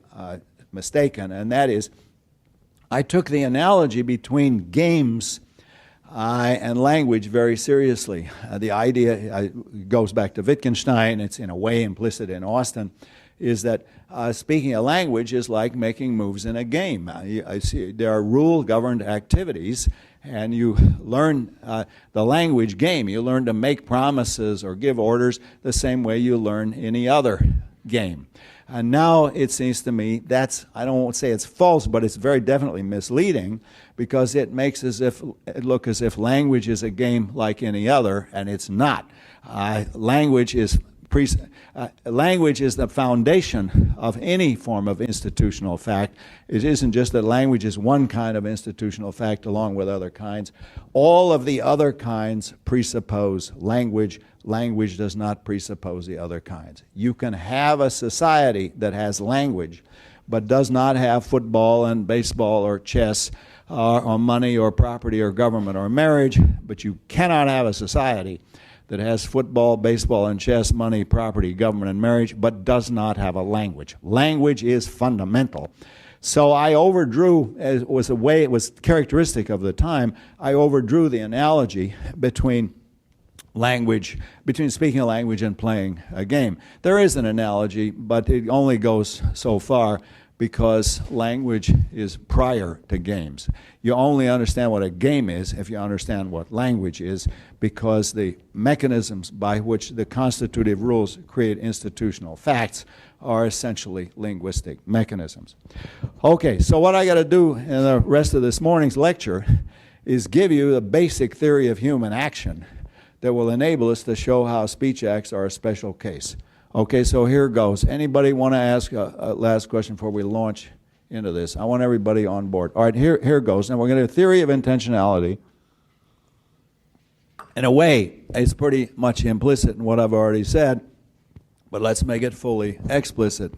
mistaken, and that is, I took the analogy between games and language very seriously. The idea goes back to Wittgenstein. It's in a way implicit in Austin, is that speaking a language is like making moves in a game. I see there are rule-governed activities, and you learn the language game. You learn to make promises or give orders the same way you learn any other game. And now it seems to me I don't want to say it's false, but it's very definitely misleading, because it makes it look as if language is a game like any other, and it's not. Language is the foundation of any form of institutional fact. It isn't just that language is one kind of institutional fact along with other kinds. All of the other kinds presuppose language. Language does not presuppose the other kinds. You can have a society that has language but does not have football and baseball or chess or money or property or government or marriage, but you cannot have a society that has football, baseball, and chess, money, property, government, and marriage, but does not have a language. Language is fundamental. So I overdrew, as was the way it was characteristic of the time, I overdrew the analogy between speaking a language and playing a game. There is an analogy, but it only goes so far, because language is prior to games. You only understand what a game is if you understand what language is, because the mechanisms by which the constitutive rules create institutional facts are essentially linguistic mechanisms. Okay, so what I got to do in the rest of this morning's lecture is give you the basic theory of human action that will enable us to show how speech acts are a special case. Okay, so here goes. Anybody want to ask a last question before we launch into this? I want everybody on board. All right, here goes. Now we're going to do a theory of intentionality. In a way, it's pretty much implicit in what I've already said, but let's make it fully explicit.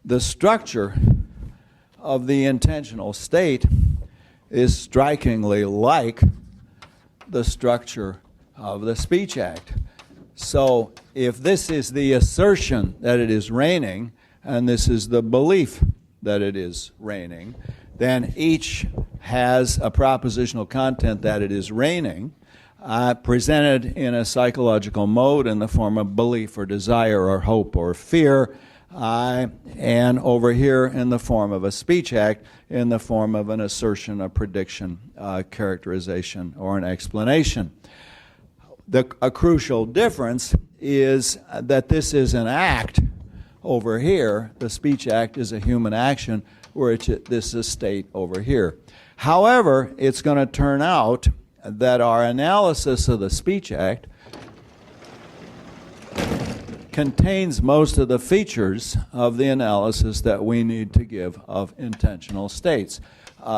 The structure of the intentional state is strikingly like the structure of the speech act. So if this is the assertion that it is raining, and this is the belief that it is raining, then each has a propositional content that it is raining, presented in a psychological mode in the form of belief or desire or hope or fear, and over here in the form of a speech act, in the form of an assertion, a prediction, characterization, or an explanation. A crucial difference is that this is an act over here. The speech act is a human action, where this is a state over here. However, it's going to turn out that our analysis of the speech act contains most of the features of the analysis that we need to give of intentional states.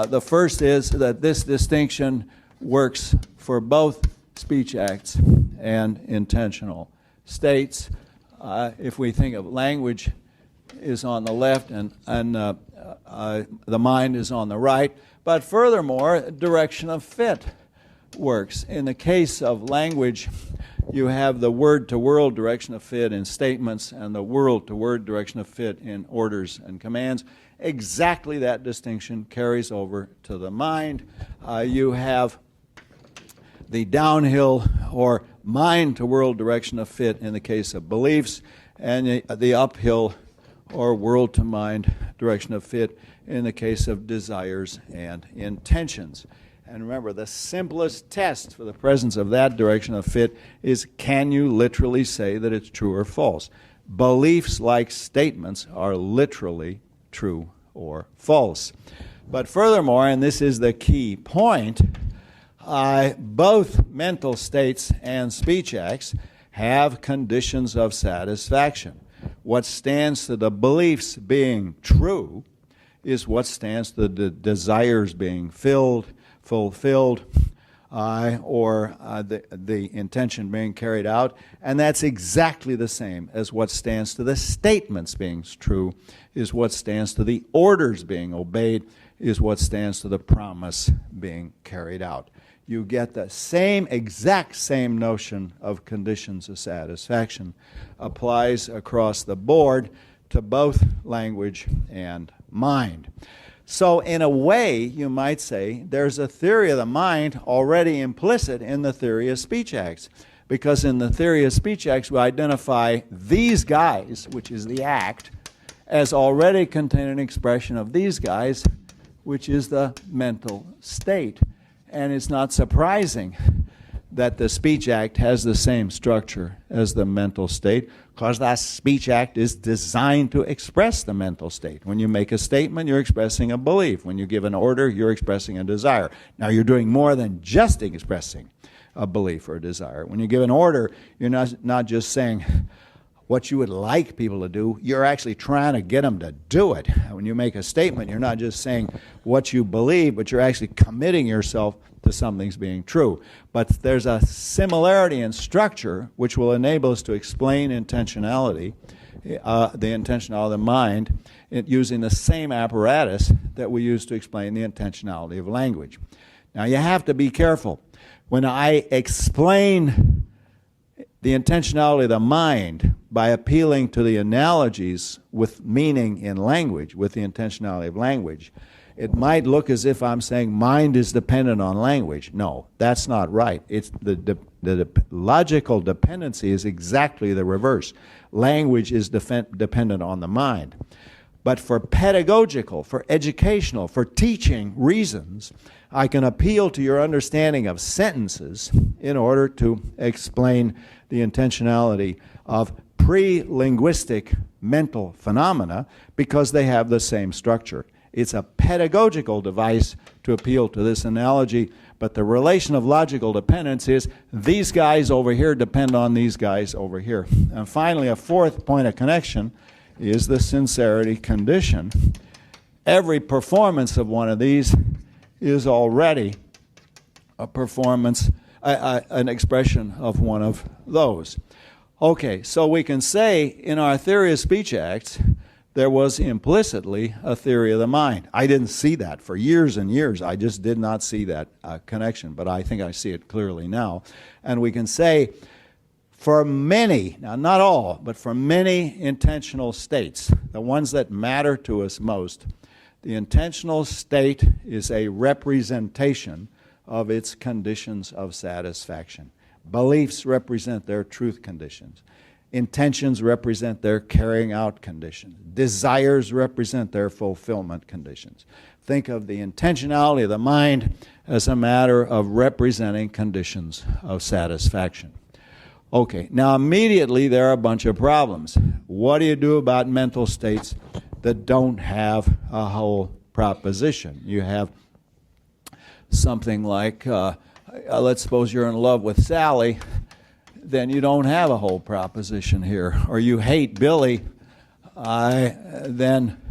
The first is that this distinction works for both speech acts and intentional states. If we think of language is on the left and the mind is on the right, but furthermore, direction of fit works. In the case of language, you have the word-to-world direction of fit in statements and the world-to-word direction of fit in orders and commands. Exactly that distinction carries over to the mind. You have the downhill or mind-to-world direction of fit in the case of beliefs, and the uphill or world-to-mind direction of fit in the case of desires and intentions. And remember, the simplest test for the presence of that direction of fit is, can you literally say that it's true or false? Beliefs, like statements, are literally true or false. But furthermore, and this is the key point, both mental states and speech acts have conditions of satisfaction. What stands to the beliefs being true is what stands to the desires being fulfilled, or the intention being carried out, and that's exactly the same as what stands to the statements being true, is what stands to the orders being obeyed, is what stands to the promise being carried out. You get the exact same notion of conditions of satisfaction applies across the board to both language and mind. So in a way, you might say, there's a theory of the mind already implicit in the theory of speech acts. Because in the theory of speech acts, we identify these guys, which is the act, as already containing an expression of these guys, which is the mental state. And it's not surprising that the speech act has the same structure as the mental state, because that speech act is designed to express the mental state. When you make a statement, you're expressing a belief. When you give an order, you're expressing a desire. Now, you're doing more than just expressing a belief or a desire. When you give an order, you're not just saying what you would like people to do, you're actually trying to get them to do it. When you make a statement, you're not just saying what you believe, but you're actually committing yourself to something's being true. But there's a similarity in structure which will enable us to explain intentionality, the intentionality of the mind, using the same apparatus that we use to explain the intentionality of language. Now, you have to be careful. When I explain the intentionality of the mind by appealing to the analogies with meaning in language, with the intentionality of language, it might look as if I'm saying mind is dependent on language. No, that's not right. It's the logical dependency is exactly the reverse. Language is dependent on the mind. But for pedagogical, for educational, for teaching reasons, I can appeal to your understanding of sentences in order to explain the intentionality of pre-linguistic mental phenomena, because they have the same structure. It's a pedagogical device to appeal to this analogy, But the relation of logical dependence is these guys over here depend on these guys over here. And finally, a fourth point of connection is the sincerity condition. Every performance of one of these is already a performance, an expression of one of those. Okay, so we can say in our theory of speech acts, there was implicitly a theory of the mind. I didn't see that for years and years. I just did not see that connection, but I think I see it clearly now. And we can say for many, now not all, but for many intentional states, the ones that matter to us most, the intentional state is a representation of its conditions of satisfaction. Beliefs represent their truth conditions. Intentions represent their carrying out conditions. Desires represent their fulfillment conditions. Think of the intentionality of the mind as a matter of representing conditions of satisfaction. Okay, now immediately there are a bunch of problems. What do you do about mental states that don't have a whole proposition? You have something like, let's suppose you're in love with Sally, then you don't have a whole proposition here. Or you hate Billy, then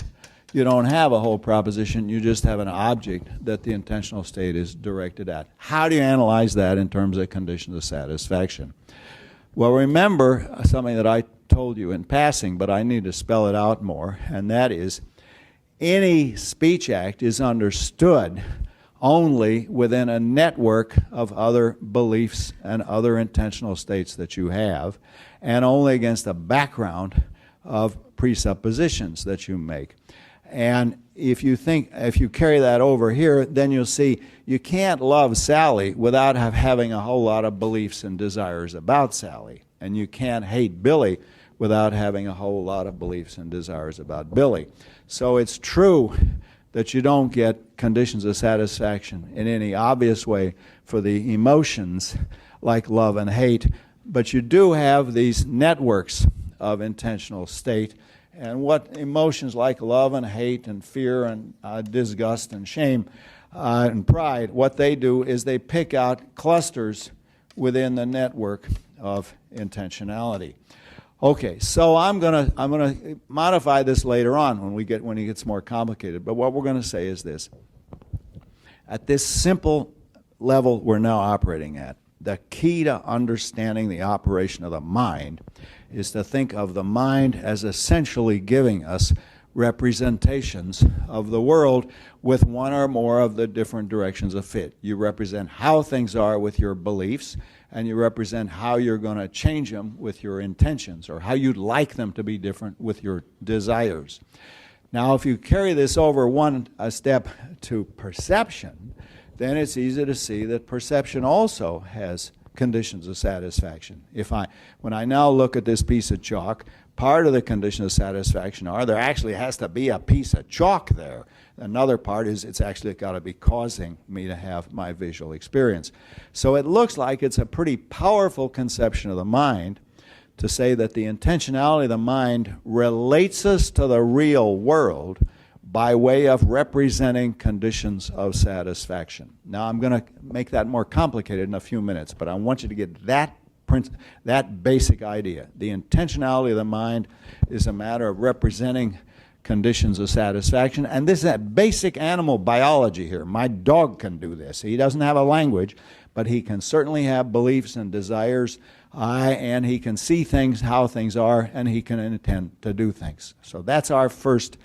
you don't have a whole proposition. You just have an object that the intentional state is directed at. How do you analyze that in terms of conditions of satisfaction? Well, remember something that I told you in passing, but I need to spell it out more, and that is any speech act is understood only within a network of other beliefs and other intentional states that you have, and only against a background of presuppositions that you make. And if you carry that over here, then you'll see you can't love Sally without having a whole lot of beliefs and desires about Sally. And you can't hate Billy without having a whole lot of beliefs and desires about Billy. So it's true that you don't get conditions of satisfaction in any obvious way for the emotions like love and hate, but you do have these networks of intentional state. And what emotions like love and hate and fear and disgust and shame and pride, what they do is they pick out clusters within the network of intentionality. Okay, so I'm gonna modify this later on when it gets more complicated. But what we're going to say is this: at this simple level we're now operating at, the key to understanding the operation of the mind is to think of the mind as essentially giving us representations of the world with one or more of the different directions of fit. You represent how things are with your beliefs, and you represent how you're going to change them with your intentions, or how you'd like them to be different with your desires. Now, if you carry this over a step to perception, then it's easy to see that perception also has conditions of satisfaction. When I now look at this piece of chalk, part of the condition of satisfaction are there actually has to be a piece of chalk there. Another part is it's actually got to be causing me to have my visual experience. So it looks like it's a pretty powerful conception of the mind to say that the intentionality of the mind relates us to the real world by way of representing conditions of satisfaction. Now, I'm going to make that more complicated in a few minutes, but I want you to get that basic idea. The intentionality of the mind is a matter of representing conditions of satisfaction, and this is that basic animal biology here. My dog can do this. He doesn't have a language, but he can certainly have beliefs and desires, and he can see things, how things are, and he can intend to do things. So that's our first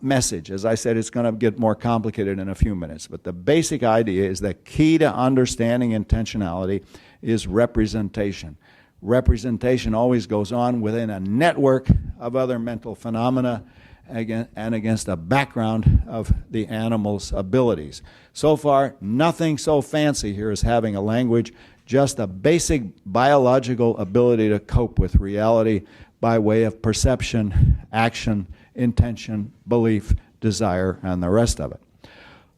message. As I said, it's going to get more complicated in a few minutes, but the basic idea is the key to understanding intentionality is representation. Representation always goes on within a network of other mental phenomena and against a background of the animal's abilities. So far, nothing so fancy here as having a language, just a basic biological ability to cope with reality by way of perception, action, intention, belief, desire, and the rest of it.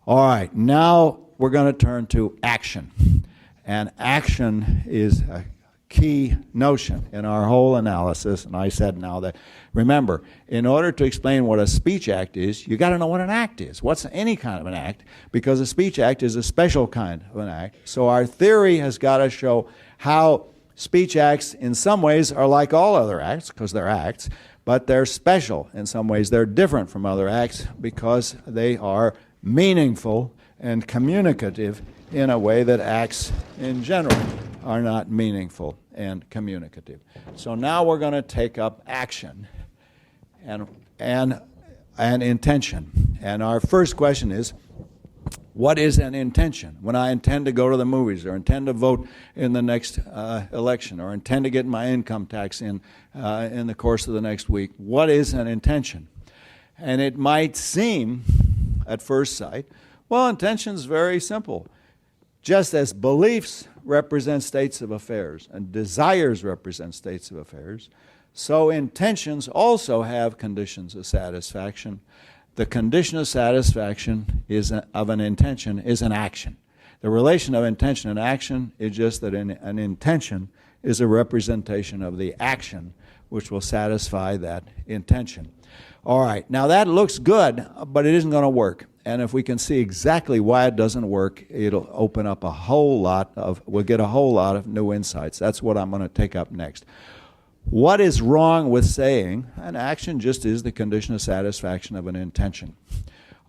All right, now we're going to turn to action. And action is a key notion in our whole analysis. And I said now that, remember, in order to explain what a speech act is, you got to know what an act is. What's any kind of an act? Because a speech act is a special kind of an act. So our theory has got to show how speech acts in some ways are like all other acts, because they're acts, but they're special in some ways. They're different from other acts because they are meaningful and communicative in a way that acts in general are not meaningful and communicative. So now we're going to take up action and intention. And our first question is, what is an intention? When I intend to go to the movies, or intend to vote in the next election, or intend to get my income tax in the course of the next week, what is an intention? And it might seem, at first sight, well, intention's very simple. Just as beliefs represent states of affairs and desires represent states of affairs, so intentions also have conditions of satisfaction. The condition of satisfaction of an intention is an action. The relation of intention and action is just that an intention is a representation of the action which will satisfy that intention. All right, now that looks good, but it isn't going to work. And if we can see exactly why it doesn't work, it'll open up we'll get a whole lot of new insights. That's what I'm going to take up next. What is wrong with saying an action just is the condition of satisfaction of an intention?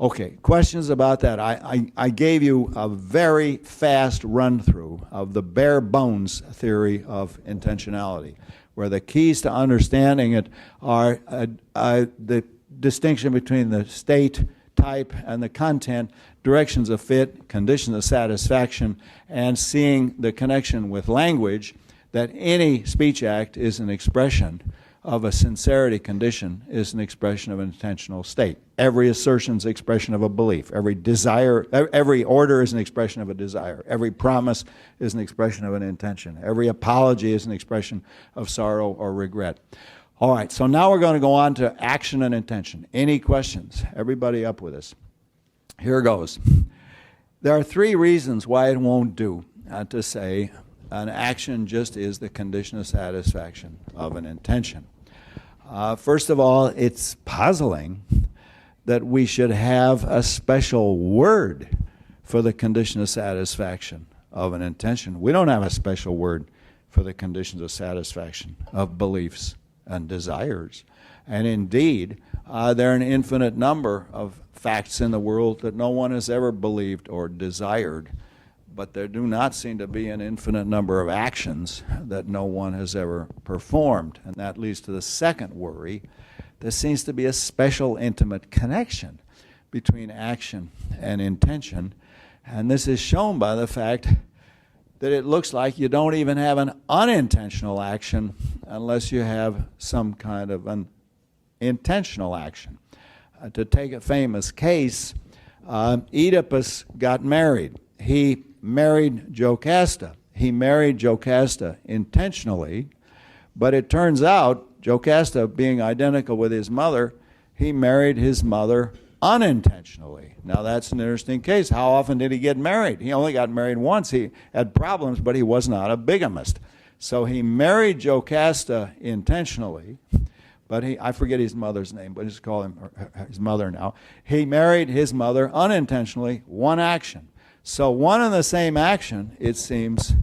Okay, questions about that? I gave you a very fast run-through of the bare bones theory of intentionality, where the keys to understanding it are the distinction between the state, type, and the content, directions of fit, conditions of satisfaction, and seeing the connection with language, that any speech act is an expression of a sincerity condition, is an expression of an intentional state. Every assertion is an expression of a belief. Every desire, every order is an expression of a desire. Every promise is an expression of an intention. Every apology is an expression of sorrow or regret. All right, so now we're going to go on to action and intention. Any questions? Everybody up with us? Here goes. There are three reasons why it won't do to say an action just is the condition of satisfaction of an intention. First of all, it's puzzling that we should have a special word for the condition of satisfaction of an intention. We don't have a special word for the conditions of satisfaction of beliefs and desires. And indeed, there are an infinite number of facts in the world that no one has ever believed or desired, but there do not seem to be an infinite number of actions that no one has ever performed. And that leads to the second worry. There seems to be a special intimate connection between action and intention, and this is shown by the fact that it looks like you don't even have an unintentional action unless you have some kind of an intentional action. To take a famous case, Oedipus got married. He married Jocasta. He married Jocasta intentionally, but it turns out, Jocasta being identical with his mother, he married his mother unintentionally. Now that's an interesting case. How often did he get married? He only got married once. He had problems, but he was not a bigamist. So he married Jocasta intentionally, but I forget his mother's name, but just call him his mother now. He married his mother unintentionally, one action. So one and the same action, it seems,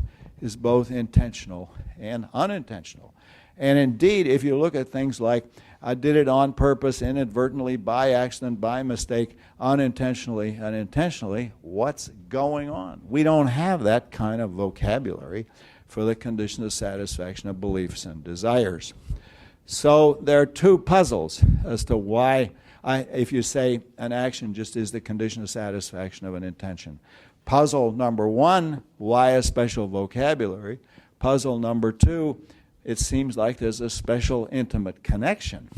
is both intentional and unintentional. And indeed, if you look at things like I did it on purpose, inadvertently, by accident, by mistake, unintentionally, and intentionally, what's going on? We don't have that kind of vocabulary for the condition of satisfaction of beliefs and desires. So there are two puzzles as to why, if you say an action just is the condition of satisfaction of an intention. Puzzle number one, why a special vocabulary? Puzzle number two, it seems like there's a special intimate connection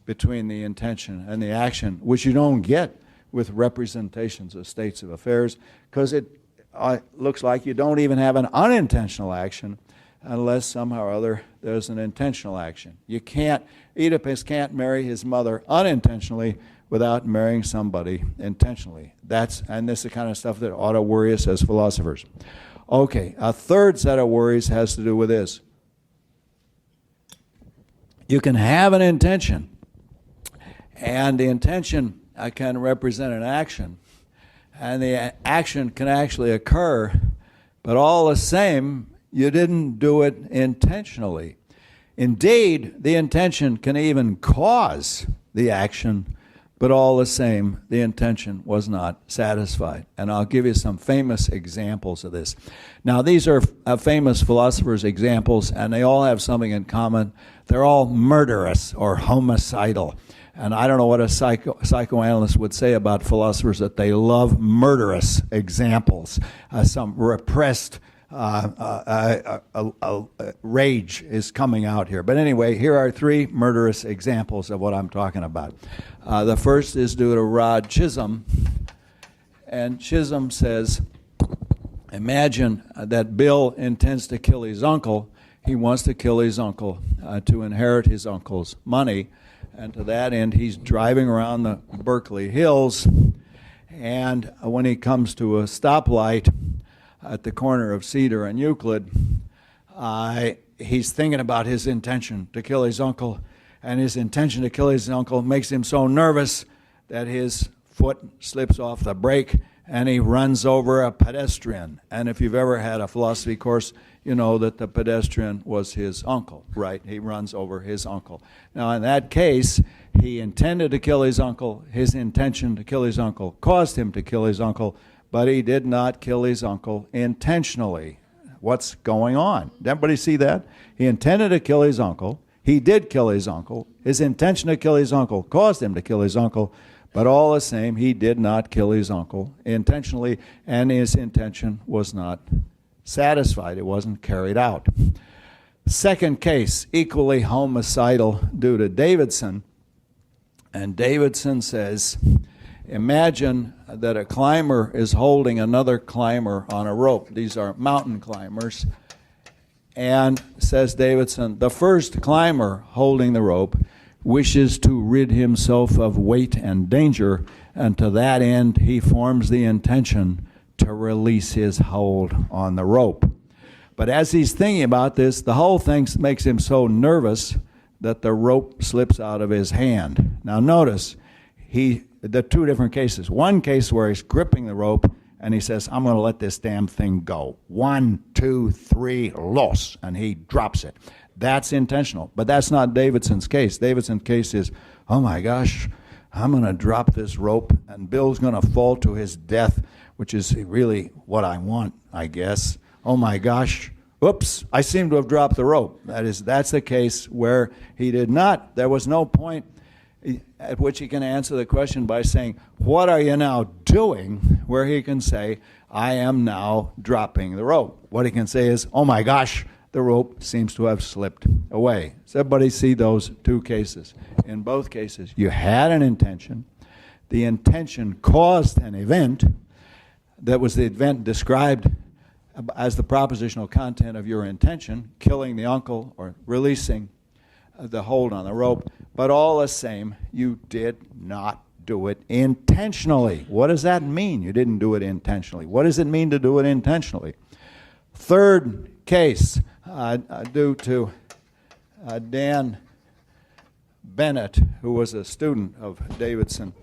between the intention and the action, which you don't get with representations of states of affairs, because it looks like you don't even have an unintentional action unless somehow or other there's an intentional action. Oedipus can't marry his mother unintentionally without marrying somebody intentionally. And this is the kind of stuff that ought to worry us as philosophers. Okay, a third set of worries has to do with this. You can have an intention, and the intention can represent an action, and the action can actually occur, but all the same, you didn't do it intentionally. Indeed, the intention can even cause the action, but all the same, the intention was not satisfied. And I'll give you some famous examples of this. Now, these are famous philosophers' examples, and they all have something in common. They're all murderous or homicidal. And I don't know what a psychoanalyst would say about philosophers, that they love murderous examples, some repressed rage is coming out here. But anyway, here are three murderous examples of what I'm talking about. The first is due to Rod Chisholm. And Chisholm says, imagine that Bill intends to kill his uncle. He wants to kill his uncle to inherit his uncle's money. And to that end, he's driving around the Berkeley Hills. And when he comes to a stoplight at the corner of Cedar and Euclid, he's thinking about his intention to kill his uncle, and his intention to kill his uncle makes him so nervous that his foot slips off the brake and he runs over a pedestrian. And if you've ever had a philosophy course, you know that the pedestrian was his uncle, right? He runs over his uncle. Now, in that case, he intended to kill his uncle. His intention to kill his uncle caused him to kill his uncle, but he did not kill his uncle intentionally. What's going on? Did everybody see that? He intended to kill his uncle. He did kill his uncle. His intention to kill his uncle caused him to kill his uncle, but all the same, he did not kill his uncle intentionally, and his intention was not satisfied. It wasn't carried out. Second case, equally homicidal, due to Davidson. And Davidson says, imagine that a climber is holding another climber on a rope. These are mountain climbers. And, says Davidson, the first climber holding the rope wishes to rid himself of weight and danger, and to that end he forms the intention to release his hold on the rope. But as he's thinking about this, the whole thing makes him so nervous that the rope slips out of his hand. Now notice, the two different cases. One case where he's gripping the rope and he says, I'm going to let this damn thing go. 1, 2, 3, los, and he drops it. That's intentional, but that's not Davidson's case. Davidson's case is, oh my gosh, I'm going to drop this rope and Bill's going to fall to his death, which is really what I want, I guess. Oh my gosh, oops, I seem to have dropped the rope. That's the case where he did not. There was no point at which he can answer the question by saying, what are you now doing? Where he can say, I am now dropping the rope. What he can say is, oh my gosh, the rope seems to have slipped away. Does everybody see those two cases? In both cases, you had an intention. The intention caused an event that was the event described as the propositional content of your intention, killing the uncle or releasing the hold on the rope, but all the same, you did not do it intentionally. What does that mean? You didn't do it intentionally. What does it mean to do it intentionally? Third case, due to Dan Bennett, who was a student of Davidson,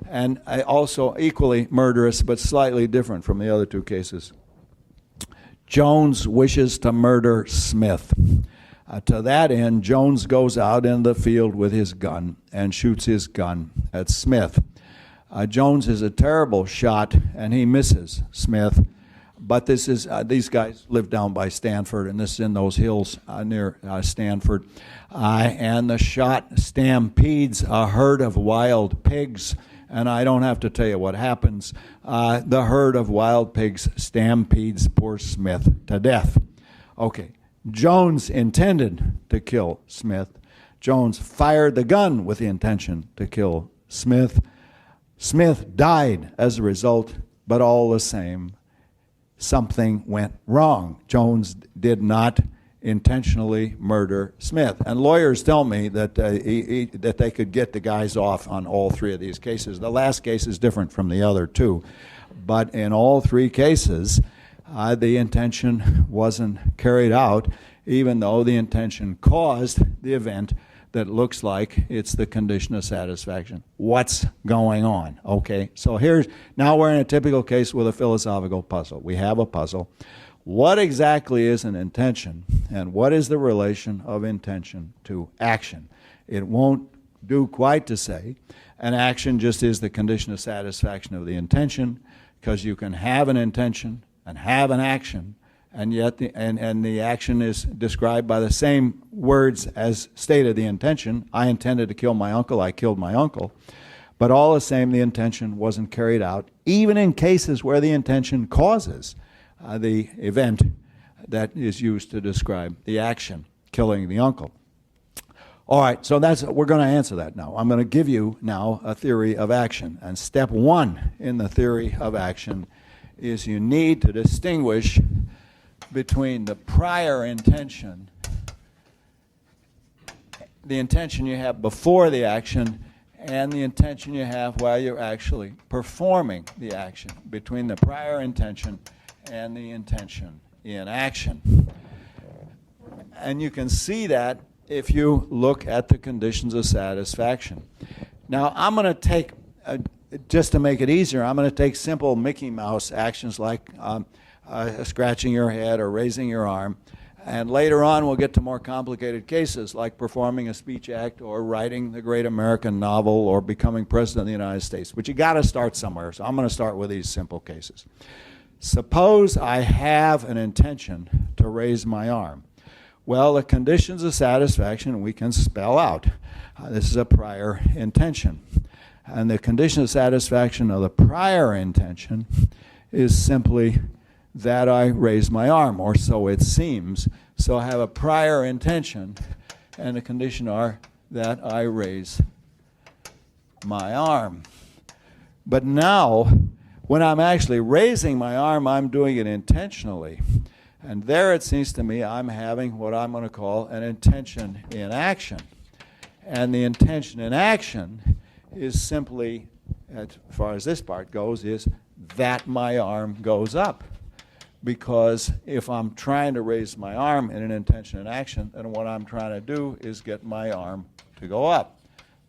and also equally murderous, but slightly different from the other two cases. Jones wishes to murder Smith. To that end, Jones goes out in the field with his gun and shoots his gun at Smith. Jones is a terrible shot, and he misses Smith. But this is these guys live down by Stanford, and this is in those hills near Stanford. And the shot stampedes a herd of wild pigs, and I don't have to tell you what happens. The herd of wild pigs stampedes poor Smith to death. Okay, Jones intended to kill Smith. Jones fired the gun with the intention to kill Smith. Smith died as a result, but all the same, something went wrong. Jones did not intentionally murder Smith. And lawyers tell me that that they could get the guys off on all three of these cases. The last case is different from the other two. But in all three cases, the intention wasn't carried out. even though the intention caused the event that looks like it's the condition of satisfaction. What's going on? Okay, so now we're in a typical case with a philosophical puzzle. We have a puzzle. What exactly is an intention, and what is the relation of intention to action? It won't do quite to say an action just is the condition of satisfaction of the intention, because you can have an intention and have an action, and yet the action is described by the same words as stated the intention. I intended to kill my uncle, I killed my uncle. But all the same, the intention wasn't carried out, even in cases where the intention causes the event that is used to describe the action, killing the uncle. All right, so we're going to answer that now. I'm going to give you now a theory of action. And step one in the theory of action is you need to distinguish between the prior intention, the intention you have before the action, and the intention you have while you're actually performing the action, between the prior intention and the intention in action. And you can see that if you look at the conditions of satisfaction. Now, I'm going to take, just to make it easier, I'm going to take simple Mickey Mouse actions like scratching your head or raising your arm. And later on, we'll get to more complicated cases like performing a speech act or writing the great American novel or becoming president of the United States. But you got to start somewhere, so I'm going to start with these simple cases. Suppose I have an intention to raise my arm. Well, the conditions of satisfaction we can spell out. This is a prior intention. And the condition of satisfaction of the prior intention is simply that I raise my arm, or so it seems. So I have a prior intention, and the condition are that I raise my arm. But now, when I'm actually raising my arm, I'm doing it intentionally. And there it seems to me I'm having what I'm going to call an intention in action. And the intention in action is simply, as far as this part goes, is that my arm goes up. Because if I'm trying to raise my arm in an intention in action, then what I'm trying to do is get my arm to go up.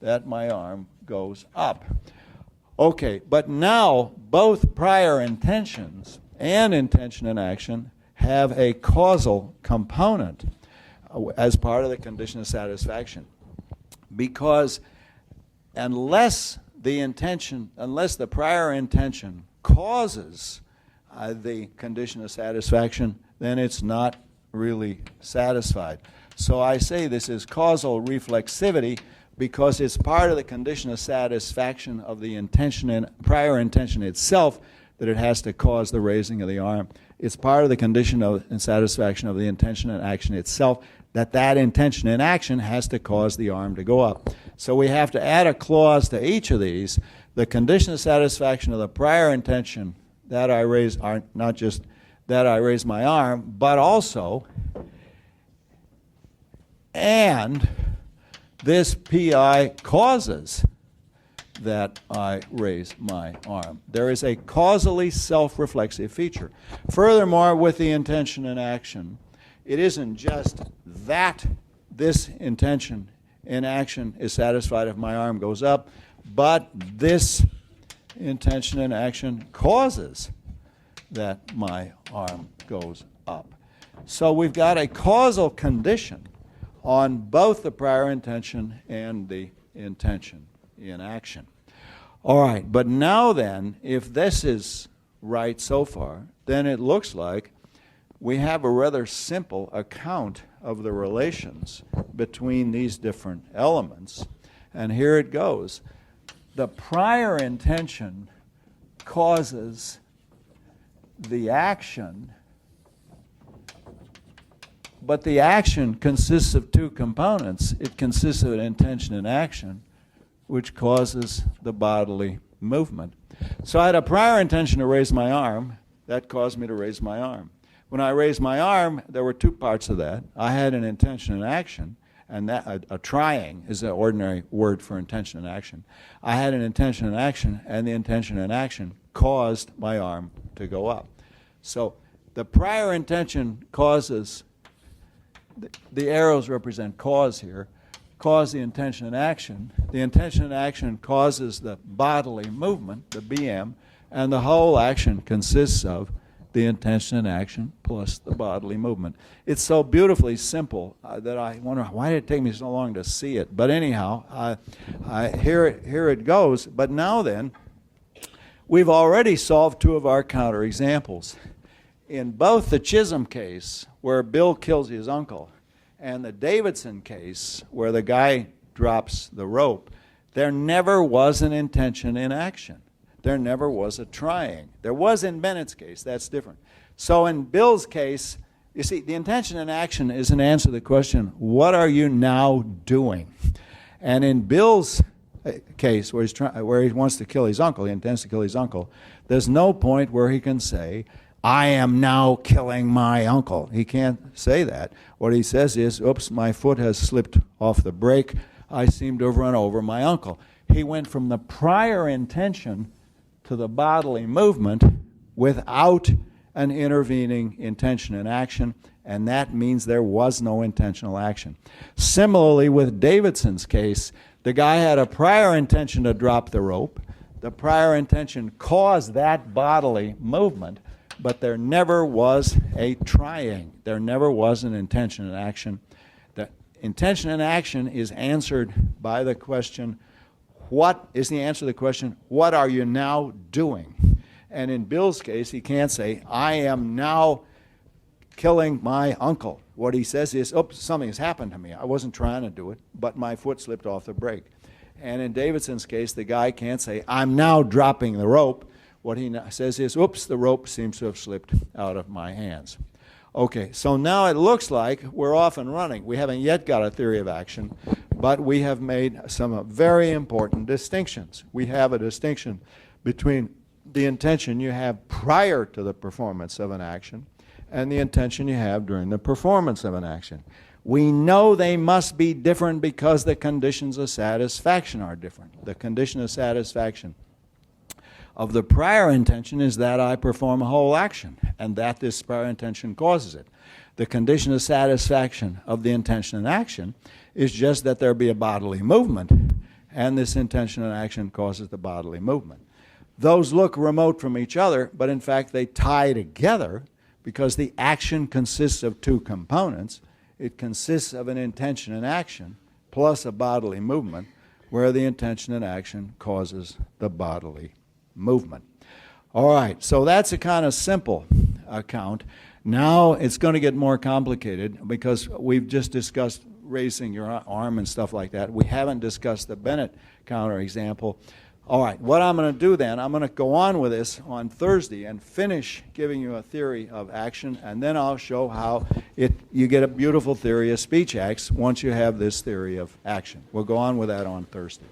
That my arm goes up. Okay, but now both prior intentions and intention in action have a causal component as part of the condition of satisfaction. Because unless the prior intention causes the condition of satisfaction, then it's not really satisfied. So I say this is causal reflexivity because it's part of the condition of satisfaction of the intention and prior intention itself that it has to cause the raising of the arm. It's part of the condition of and satisfaction of the intention and action itself that intention and action has to cause the arm to go up. So we have to add a clause to each of these. The condition of satisfaction of the prior intention that I raise, not just that I raise my arm, but also, and this PI causes that I raise my arm. There is a causally self-reflexive feature. Furthermore, with the intention and action, it isn't just that this intention in action is satisfied if my arm goes up, but this intention and action causes that my arm goes up. So we've got a causal condition on both the prior intention and the intention in action. All right, but now then, if this is right so far, then it looks like we have a rather simple account of the relations between these different elements. And here it goes. The prior intention causes the action, but the action consists of two components. It consists of an intention and action, which causes the bodily movement. So I had a prior intention to raise my arm. That caused me to raise my arm. When I raised my arm, there were two parts of that. I had an intention and action, and that a trying is an ordinary word for intention and action. I had an intention and action, and the intention and action caused my arm to go up. So the prior intention causes the arrows represent cause here. Cause the intention and action. The intention and action causes the bodily movement, the BM, and the whole action consists of the intention and action plus the bodily movement. It's so beautifully simple that I wonder why did it take me so long to see it. But anyhow, here it goes. But now then, we've already solved two of our counterexamples. In both the Chisholm case, where Bill kills his uncle, and the Davidson case, where the guy drops the rope, there never was an intention in action. There never was a trying. There was in Bennett's case. That's different. So in Bill's case, you see, the intention in action is an answer to the question, what are you now doing? And in Bill's case, where he wants to kill his uncle, he intends to kill his uncle, there's no point where he can say, I am now killing my uncle. He can't say that. What he says is, oops, my foot has slipped off the brake. I seem to have run over my uncle. He went from the prior intention to the bodily movement without an intervening intention and action, and that means there was no intentional action. Similarly, with Davidson's case, the guy had a prior intention to drop the rope. The prior intention caused that bodily movement, but there never was a trying. There never was an intention and action. The intention and action is answered by the question, what is the answer to the question, what are you now doing? And in Bill's case, he can't say, I am now killing my uncle. What he says is, oops, something has happened to me. I wasn't trying to do it, but my foot slipped off the brake. And in Davidson's case, the guy can't say, I'm now dropping the rope. What he says is, oops, the rope seems to have slipped out of my hands. Okay, so now it looks like we're off and running. We haven't yet got a theory of action, but we have made some very important distinctions. We have a distinction between the intention you have prior to the performance of an action and the intention you have during the performance of an action. We know they must be different because the conditions of satisfaction are different. The condition of satisfaction of the prior intention is that I perform a whole action, and that this prior intention causes it. The condition of satisfaction of the intention and action is just that there be a bodily movement, and this intention and action causes the bodily movement. Those look remote from each other, but in fact they tie together because the action consists of two components. It consists of an intention and action plus a bodily movement, where the intention and action causes the bodily movement. All right, so that's a kind of simple account. Now it's going to get more complicated because we've just discussed raising your arm and stuff like that. We haven't discussed the Bennett counterexample. All right, what I'm going to do then, I'm going to go on with this on Thursday and finish giving you a theory of action, and then I'll show how you get a beautiful theory of speech acts once you have this theory of action. We'll go on with that on Thursday.